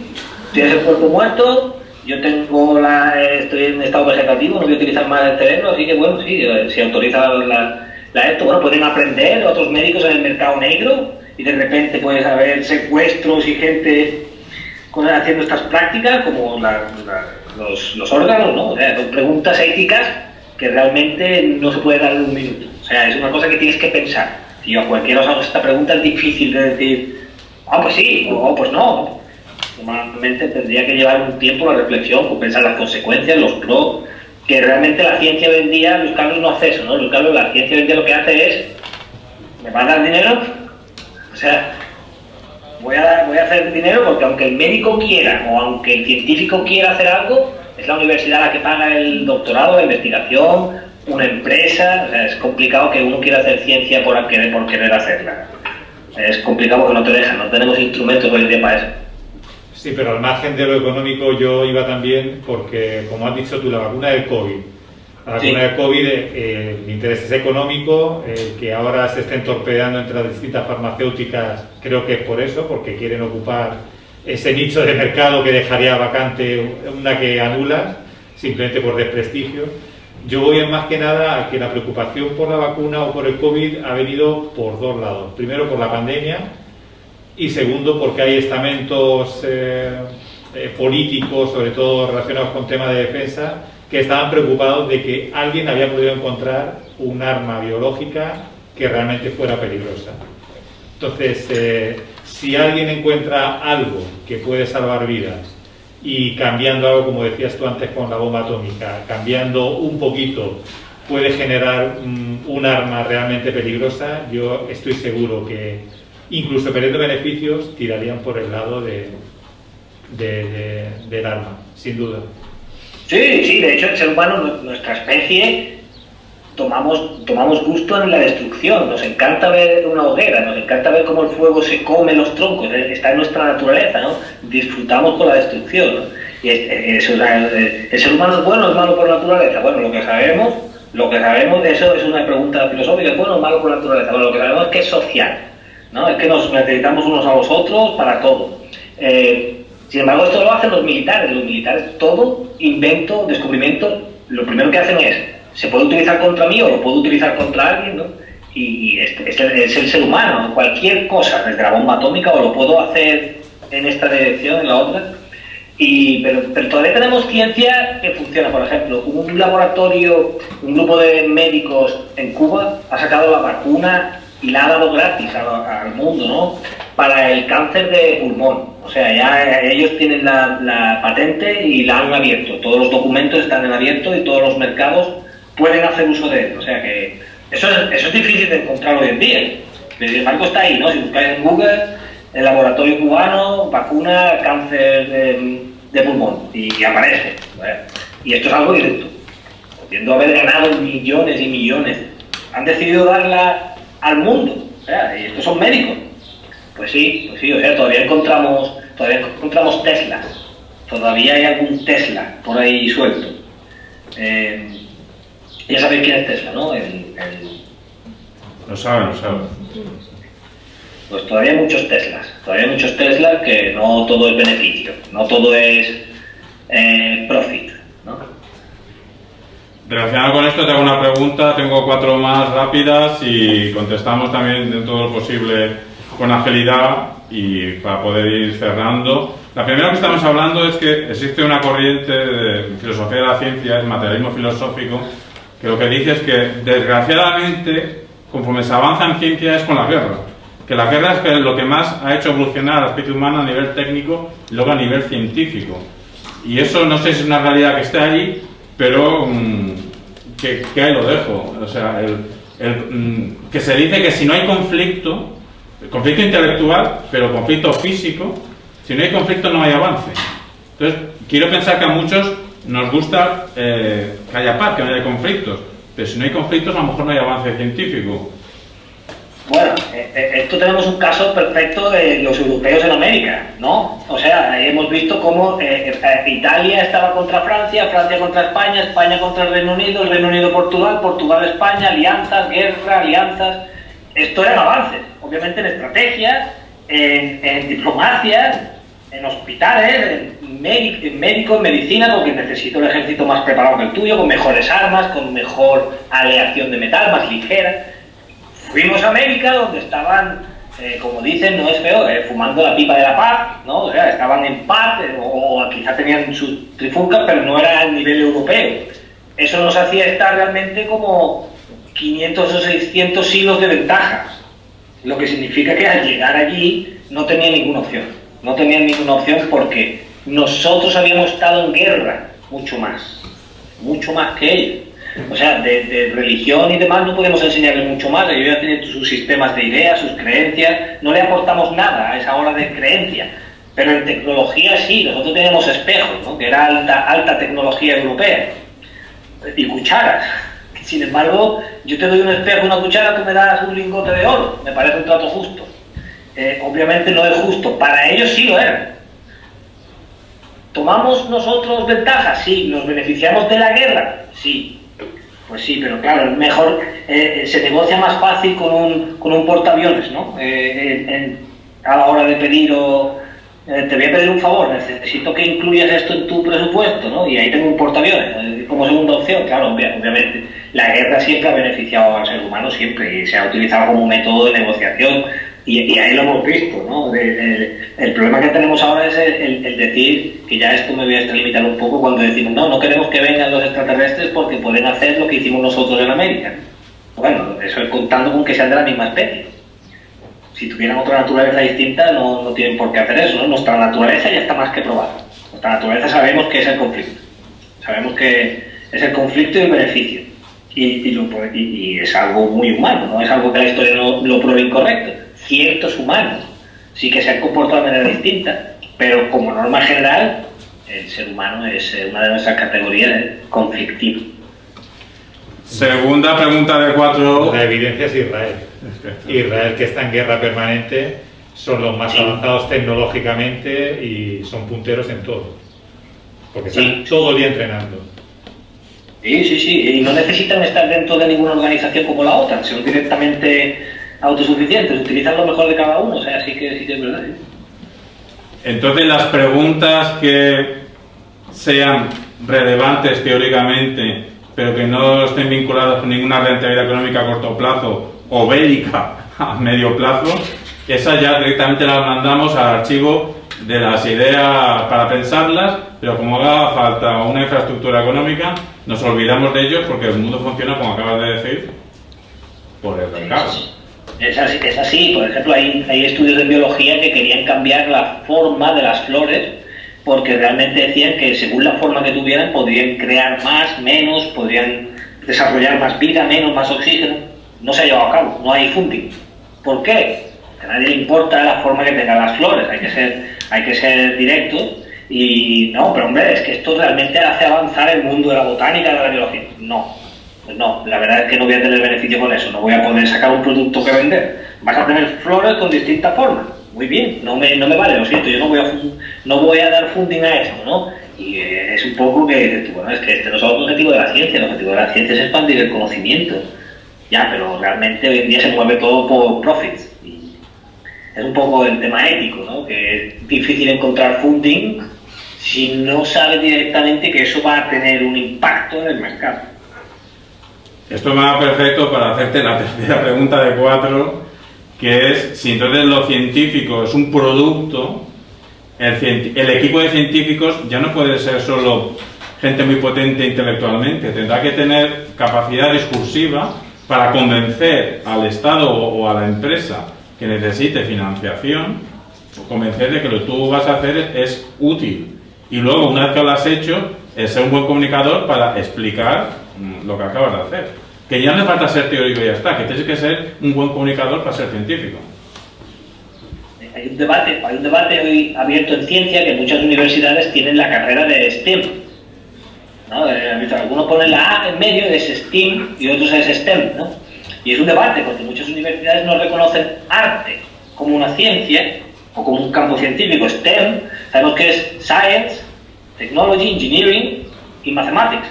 tienes el cuerpo muerto, yo estoy en estado vegetativo, no voy a utilizar más el cerebro, así que bueno, sí, si autoriza esto, bueno, pueden aprender otros médicos en el mercado negro y de repente puedes haber secuestros y gente haciendo estas prácticas como los órganos, ¿no? O sea, son preguntas éticas que realmente no se puede dar en un minuto. O sea, es una cosa que tienes que pensar. Si yo a cualquiera os hago esta pregunta es difícil de decir, pues sí, o pues no. Normalmente tendría que llevar un tiempo la reflexión, pensar las consecuencias, los pros, que realmente la ciencia hoy en día, Luis Carlos no hace eso, ¿no? Luis Carlos, la ciencia hoy en día lo que hace es, ¿me va a dar dinero? O sea, voy a hacer dinero porque aunque el médico quiera o aunque el científico quiera hacer algo, es la universidad la que paga el doctorado, la investigación, una empresa. O sea, es complicado que uno quiera hacer ciencia por querer hacerla. Es complicado porque no te dejan, no tenemos instrumentos hoy en día para eso. Sí, pero al margen de lo económico yo iba también porque, como has dicho tú, la vacuna del COVID. La vacuna del COVID, el interés es económico, el que ahora se estén torpedeando entre las distintas farmacéuticas, creo que es por eso, porque quieren ocupar ese nicho de mercado que dejaría vacante una que anulas, simplemente por desprestigio. Yo voy más que nada a que la preocupación por la vacuna o por el COVID ha venido por dos lados. Primero, por la pandemia, y segundo, porque hay estamentos políticos, sobre todo relacionados con temas de defensa, que estaban preocupados de que alguien había podido encontrar un arma biológica que realmente fuera peligrosa. Entonces, si alguien encuentra algo que puede salvar vidas y cambiando algo, como decías tú antes con la bomba atómica, cambiando un poquito puede generar un arma realmente peligrosa, yo estoy seguro que incluso perdiendo beneficios tirarían por el lado del arma, sin duda. Sí, de hecho el ser humano, nuestra especie, tomamos gusto en la destrucción, nos encanta ver una hoguera, nos encanta ver cómo el fuego se come los troncos, está en nuestra naturaleza, ¿no? Disfrutamos con la destrucción, ¿no? Y el ser humano es bueno o es malo por naturaleza. Bueno, lo que sabemos, eso es una pregunta filosófica, ¿es bueno o malo por naturaleza? Bueno, lo que sabemos es que es social, ¿no? Es que nos necesitamos unos a los otros para todo. Sin embargo, esto lo hacen los militares, todo invento, descubrimiento, lo primero que hacen es, se puede utilizar contra mí o lo puedo utilizar contra alguien, ¿no? Y es el ser humano, cualquier cosa, desde la bomba atómica, o lo puedo hacer en esta dirección, en la otra, pero todavía tenemos ciencia que funciona. Por ejemplo, un laboratorio, un grupo de médicos en Cuba ha sacado la vacuna y la ha dado gratis al mundo, ¿no? Para el cáncer de pulmón. O sea, ya ellos tienen la patente y la han abierto. Todos los documentos están en abierto y todos los mercados pueden hacer uso de él. O sea que eso es difícil de encontrar hoy en día. Sin embargo está ahí, ¿no? Si buscáis en Google, el laboratorio cubano, vacuna, cáncer de pulmón, y aparece. ¿Vale? Y esto es algo directo. Pudiendo haber ganado millones y millones, han decidido darla al mundo. O sea, y estos son médicos. Pues sí, o sea, todavía encontramos Teslas. Todavía hay algún Tesla por ahí suelto. Ya sabéis quién es Tesla, ¿no? Lo saben. Pues todavía hay muchos Teslas que no todo es beneficio, no todo es profit, ¿no? Relacionado con esto te hago una pregunta, tengo 4 más rápidas y contestamos también de todo lo posible con agilidad y para poder ir cerrando. La primera que estamos hablando es que existe una corriente de filosofía de la ciencia, el materialismo filosófico, que lo que dice es que, desgraciadamente, conforme se avanza en ciencia es con la guerra. Que la guerra es lo que más ha hecho evolucionar a la especie humana a nivel técnico y luego a nivel científico. Y eso no sé si es una realidad que esté allí, pero que ahí lo dejo. O sea, que se dice que si no hay conflicto intelectual, pero conflicto físico, si no hay conflicto no hay avance. Entonces, quiero pensar que a muchos nos gusta que haya paz, que no haya conflictos, pero si no hay conflictos a lo mejor no hay avance científico. Bueno, esto tenemos un caso perfecto de los europeos en América, ¿no? O sea, hemos visto cómo Italia estaba contra Francia, Francia contra España, España contra el Reino Unido Portugal, Portugal España, alianzas, guerra, alianzas. Esto eran avances, obviamente en estrategias, en diplomacia, en hospitales, en médicos, en medicina, porque necesito el ejército más preparado que el tuyo, con mejores armas, con mejor aleación de metal, más ligera. Fuimos a América, donde estaban, como dicen, no es feo, fumando la pipa de la paz, ¿no? O sea, estaban en paz, o quizá tenían sus trifulcas, pero no era al nivel europeo. Eso nos hacía estar realmente como 500 o 600 siglos de ventaja, lo que significa que al llegar allí no tenían ninguna opción. No tenían ninguna opción porque nosotros habíamos estado en guerra mucho más que ellos. O sea, de religión y demás no podemos enseñarles mucho más. Ellos ya tienen sus sistemas de ideas, sus creencias. No le aportamos nada a esa hora de creencia. Pero en tecnología sí, nosotros tenemos espejos, ¿no? Que era alta tecnología europea. Y cucharas. Sin embargo, yo te doy un espejo, una cuchara, tú me das un lingote de oro. Me parece un trato justo. Obviamente no es justo. Para ellos sí lo era. ¿Tomamos nosotros ventajas? Sí. ¿Nos beneficiamos de la guerra? Sí. Pues sí, pero claro, es mejor, se negocia más fácil con un portaaviones, ¿no? A la hora de pedir te voy a pedir un favor, necesito que incluyas esto en tu presupuesto, ¿no? Y ahí tengo un portaaviones, como segunda opción. Claro, obviamente, la guerra siempre ha beneficiado al ser humano, siempre, y se ha utilizado como método de negociación, y ahí lo hemos visto, ¿no? El problema que tenemos ahora es el decir, que ya esto me voy a extralimitar un poco, cuando decimos, no queremos que vengan los extraterrestres porque pueden hacer lo que hicimos nosotros en América. Bueno, eso es contando con que sean de la misma especie. Si tuvieran otra naturaleza distinta, no tienen por qué hacer eso, ¿no? Nuestra naturaleza ya está más que probada. Nuestra naturaleza sabemos que es el conflicto. Sabemos que es el conflicto y el beneficio. Y es algo muy humano, no es algo que la historia no lo pruebe incorrecto. Ciertos humanos sí que se han comportado de manera distinta, pero como norma general, el ser humano es una de nuestras categorías conflictiva. Segunda pregunta de 4. La evidencia es Israel. Israel, que está en guerra permanente, son los más avanzados tecnológicamente y son punteros en todo. Porque están todo el día entrenando. Sí, y no necesitan estar dentro de ninguna organización como la OTAN, son directamente autosuficientes, utilizan lo mejor de cada uno, o sea, sí que es verdad. ¿Sí? Entonces, las preguntas que sean relevantes teóricamente, pero que no estén vinculadas con ninguna rentabilidad económica a corto plazo o bélica a medio plazo, esas ya directamente las mandamos al archivo de las ideas para pensarlas, pero como haga falta una infraestructura económica, nos olvidamos de ellos porque el mundo funciona, como acabas de decir, por el mercado. Es así. Por ejemplo, hay estudios de biología que querían cambiar la forma de las flores porque realmente decían que según la forma que tuvieran podrían crear más, menos, podrían desarrollar más vida, menos, más oxígeno. No se ha llevado a cabo, no hay funding. ¿Por qué? A nadie le importa la forma que tengan las flores, hay que ser directos. Y no, pero hombre, es que esto realmente hace avanzar el mundo de la botánica, de la biología. No, la verdad es que no voy a tener beneficio con eso, no voy a poder sacar un producto que vender. Vas a tener flores con distintas formas. Muy bien, no me vale, lo siento, yo no voy a dar funding a esto, ¿no? Y es un poco que, bueno, es que este no es el objetivo de la ciencia, el objetivo de la ciencia es expandir el conocimiento. Ya, pero realmente hoy en día se mueve todo por profits. Y es un poco el tema ético, ¿no? Que es difícil encontrar funding si no sabes directamente que eso va a tener un impacto en el mercado. Esto me va perfecto para hacerte la tercera pregunta de 4, que es si entonces lo científico es un producto, el equipo de científicos ya no puede ser solo gente muy potente intelectualmente, tendrá que tener capacidad discursiva para convencer al Estado o a la empresa que necesite financiación, convencer de que lo que tú vas a hacer es útil. Y luego, una vez que lo has hecho, es ser un buen comunicador para explicar lo que acabas de hacer. Que ya no hace falta ser teórico y ya está, que tienes que ser un buen comunicador para ser científico. Hay un debate hoy abierto en ciencia que muchas universidades tienen la carrera de STEM, ¿no? Algunos ponen la A en medio, es STEAM, y otros es STEM, ¿no? Y es un debate, porque muchas universidades no reconocen arte como una ciencia o como un campo científico. STEM, sabemos que es Science, Technology, Engineering y Mathematics,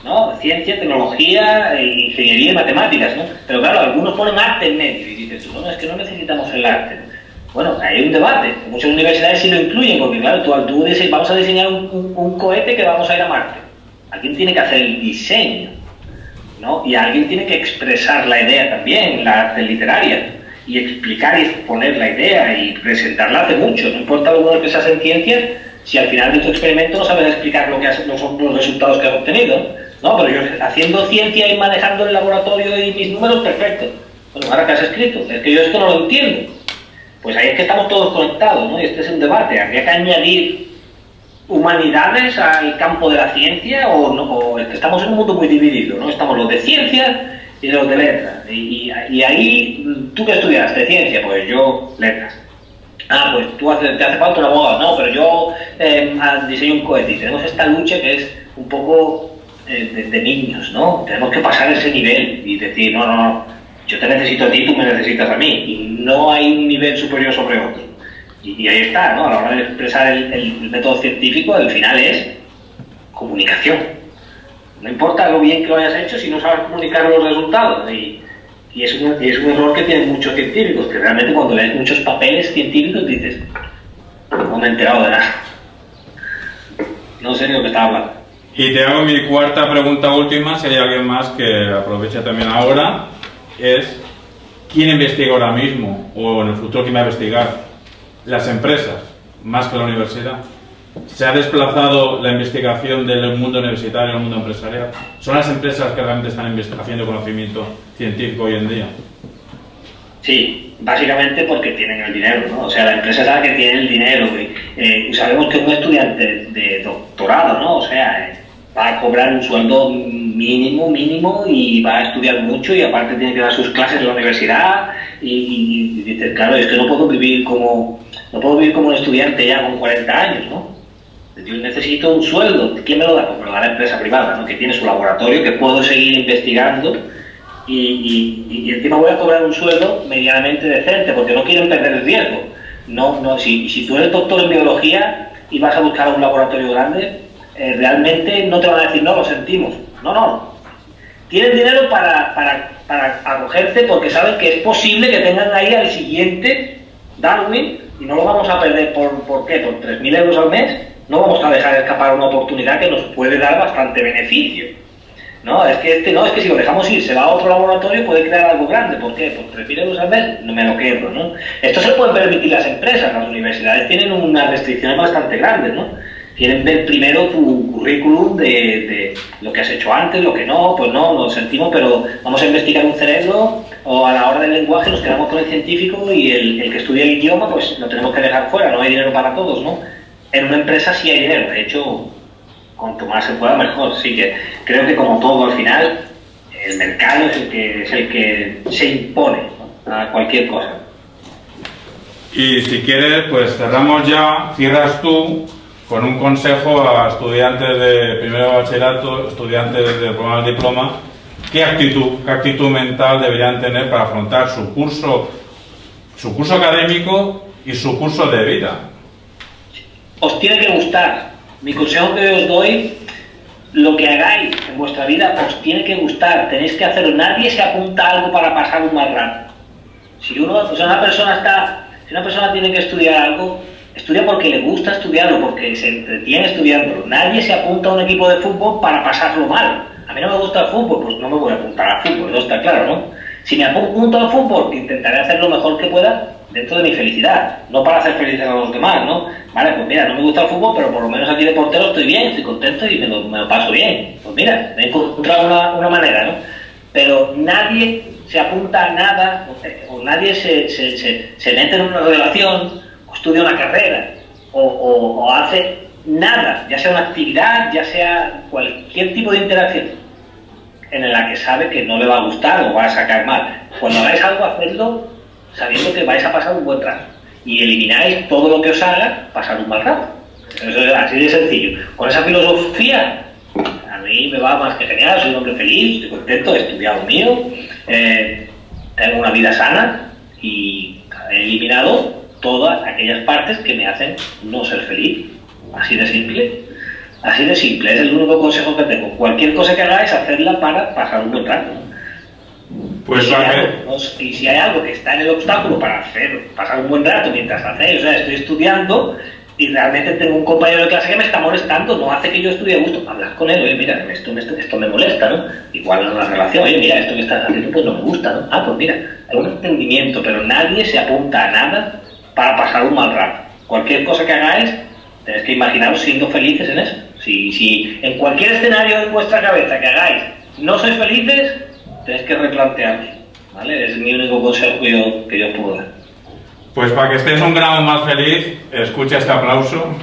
¿no? Ciencia, tecnología, ingeniería y matemáticas, ¿no? Pero claro, algunos ponen arte en medio y dices tú, bueno, es que no necesitamos el arte, ¿no? Bueno, hay un debate. Muchas universidades sí lo incluyen, porque claro, tú dices, vamos a diseñar un cohete que vamos a ir a Marte. Alguien tiene que hacer el diseño, ¿no? Y alguien tiene que expresar la idea también, la arte literaria, y explicar y exponer la idea y presentarla hace mucho. No importa lo bueno que seas en ciencias, si al final de tu experimento no sabes explicar lo que los resultados que has obtenido, ¿no? Pero yo haciendo ciencia y manejando el laboratorio y mis números, perfecto. Bueno, ahora, ¿qué has escrito? Es que yo esto no lo entiendo. Pues ahí es que estamos todos conectados, ¿no? Y este es un debate. ¿Habría que añadir humanidades al campo de la ciencia o no? O es que estamos en un mundo muy dividido, ¿no? Estamos los de ciencia y los de letras. Y ahí, ¿tú qué estudiaste? Ciencia, pues yo letras. Ah, pues te hace falta un abogado. No, pero yo diseño un cohete. Y tenemos esta lucha que es un poco de niños, ¿no? Tenemos que pasar ese nivel y decir, no. Yo te necesito a ti, tú me necesitas a mí, y no hay un nivel superior sobre otro. Y ahí está, ¿no? A la hora de expresar el método científico, al final es comunicación. No importa lo bien que lo hayas hecho si no sabes comunicar los resultados. Y es un error que tienen muchos científicos, que realmente cuando lees muchos papeles científicos dices, no me he enterado de nada. No sé ni lo que estaba hablando. Y te hago mi cuarta pregunta última, si hay alguien más que aproveche también ahora. Es ¿quién investiga ahora mismo o en el futuro quién va a investigar? Las empresas, más que la universidad. ¿Se ha desplazado la investigación del mundo universitario al mundo empresarial? ¿Son las empresas que realmente están haciendo conocimiento científico hoy en día? Sí, básicamente porque tienen el dinero, ¿no? O sea, la empresa sabe que tiene el dinero. Sabemos que un estudiante de doctorado, ¿no? O sea, va a cobrar un sueldo mínimo y va a estudiar mucho y aparte tiene que dar sus clases en la universidad y dices, claro, es que no puedo vivir como un estudiante ya con 40 años, ¿no? Yo necesito un sueldo. ¿Quién me lo da? Pues me lo da la empresa privada, ¿no? Que tiene su laboratorio, que puedo seguir investigando y encima voy a cobrar un sueldo medianamente decente porque no quieren perder el riesgo. Si tú eres doctor en biología y vas a buscar un laboratorio grande, realmente no te van a decir, no, lo sentimos. No. Tienen dinero para acogerte porque saben que es posible que tengan ahí al siguiente Darwin y no lo vamos a perder ¿por qué? Por 3.000 euros al mes. No vamos a dejar escapar una oportunidad que nos puede dar bastante beneficio. Es que si lo dejamos ir, se va a otro laboratorio, puede crear algo grande. ¿Por qué? Por 3.000 euros al mes no me lo quedo, ¿no? Esto se lo pueden permitir las empresas. Las universidades tienen unas restricciones bastante grandes, ¿no? Quieren ver primero tu currículum de lo que has hecho antes, lo que no, pues no, lo sentimos, pero vamos a investigar un cerebro, o a la hora del lenguaje nos quedamos con el científico y el que estudia el idioma, pues lo tenemos que dejar fuera, no hay dinero para todos, ¿no? En una empresa sí hay dinero, de hecho, cuanto más se pueda mejor, sí que creo que como todo al final, el mercado es el que se impone, ¿no? A cualquier cosa. Y si quieres, pues cerramos ya, cierras tú con un consejo a estudiantes de primero de bachillerato, estudiantes del programa del diploma, qué actitud mental deberían tener para afrontar su curso académico y su curso de vida. Os tiene que gustar. Mi consejo que os doy, lo que hagáis en vuestra vida os tiene que gustar, tenéis que hacerlo. Nadie se apunta a algo para pasar un mal rato. Si una persona tiene que estudiar algo, estudia porque le gusta estudiarlo, porque se entretiene estudiándolo. Nadie se apunta a un equipo de fútbol para pasarlo mal. A mí no me gusta el fútbol, pues no me voy a apuntar al fútbol, eso está claro, ¿no? Si me apunto al fútbol, intentaré hacer lo mejor que pueda dentro de mi felicidad, no para hacer felices a los demás, ¿no? Vale, pues mira, no me gusta el fútbol, pero por lo menos aquí de portero estoy bien, estoy contento y me lo paso bien. Pues mira, me he encontrado una manera, ¿no? Pero nadie se apunta a nada, o nadie se mete en una relación, o estudia una carrera, o hace nada, ya sea una actividad, ya sea cualquier tipo de interacción en la que sabe que no le va a gustar o va a sacar mal. Cuando hagáis algo, hacedlo sabiendo que vais a pasar un buen rato y elimináis todo lo que os haga pasar un mal rato. Eso es así de sencillo. Con esa filosofía, a mí me va más que genial, soy un hombre feliz, estoy contento, he estudiado mío, tengo una vida sana y he eliminado todas aquellas partes que me hacen no ser feliz. Así de simple. Así de simple, es el único consejo que tengo. Cualquier cosa que hagáis, hacedla para pasar un buen rato. Pues y si hay algo que está en el obstáculo para pasar un buen rato mientras hacéis, o sea, estoy estudiando y realmente tengo un compañero de clase que me está molestando, no hace que yo estudie a gusto, hablas con él, oye, mira, esto me molesta, ¿no? Igual en una relación, oye, mira, esto que estás haciendo pues no me gusta, ¿no? Ah, pues mira, hay un entendimiento, pero nadie se apunta a nada para pasar un mal rato. Cualquier cosa que hagáis, tenéis que imaginaros siendo felices en eso. Si en cualquier escenario de vuestra cabeza que hagáis no sois felices, tenéis que replantearos, ¿vale? Es mi único consejo que yo os puedo dar. Pues para que estés un gramo más feliz, escucha este aplauso.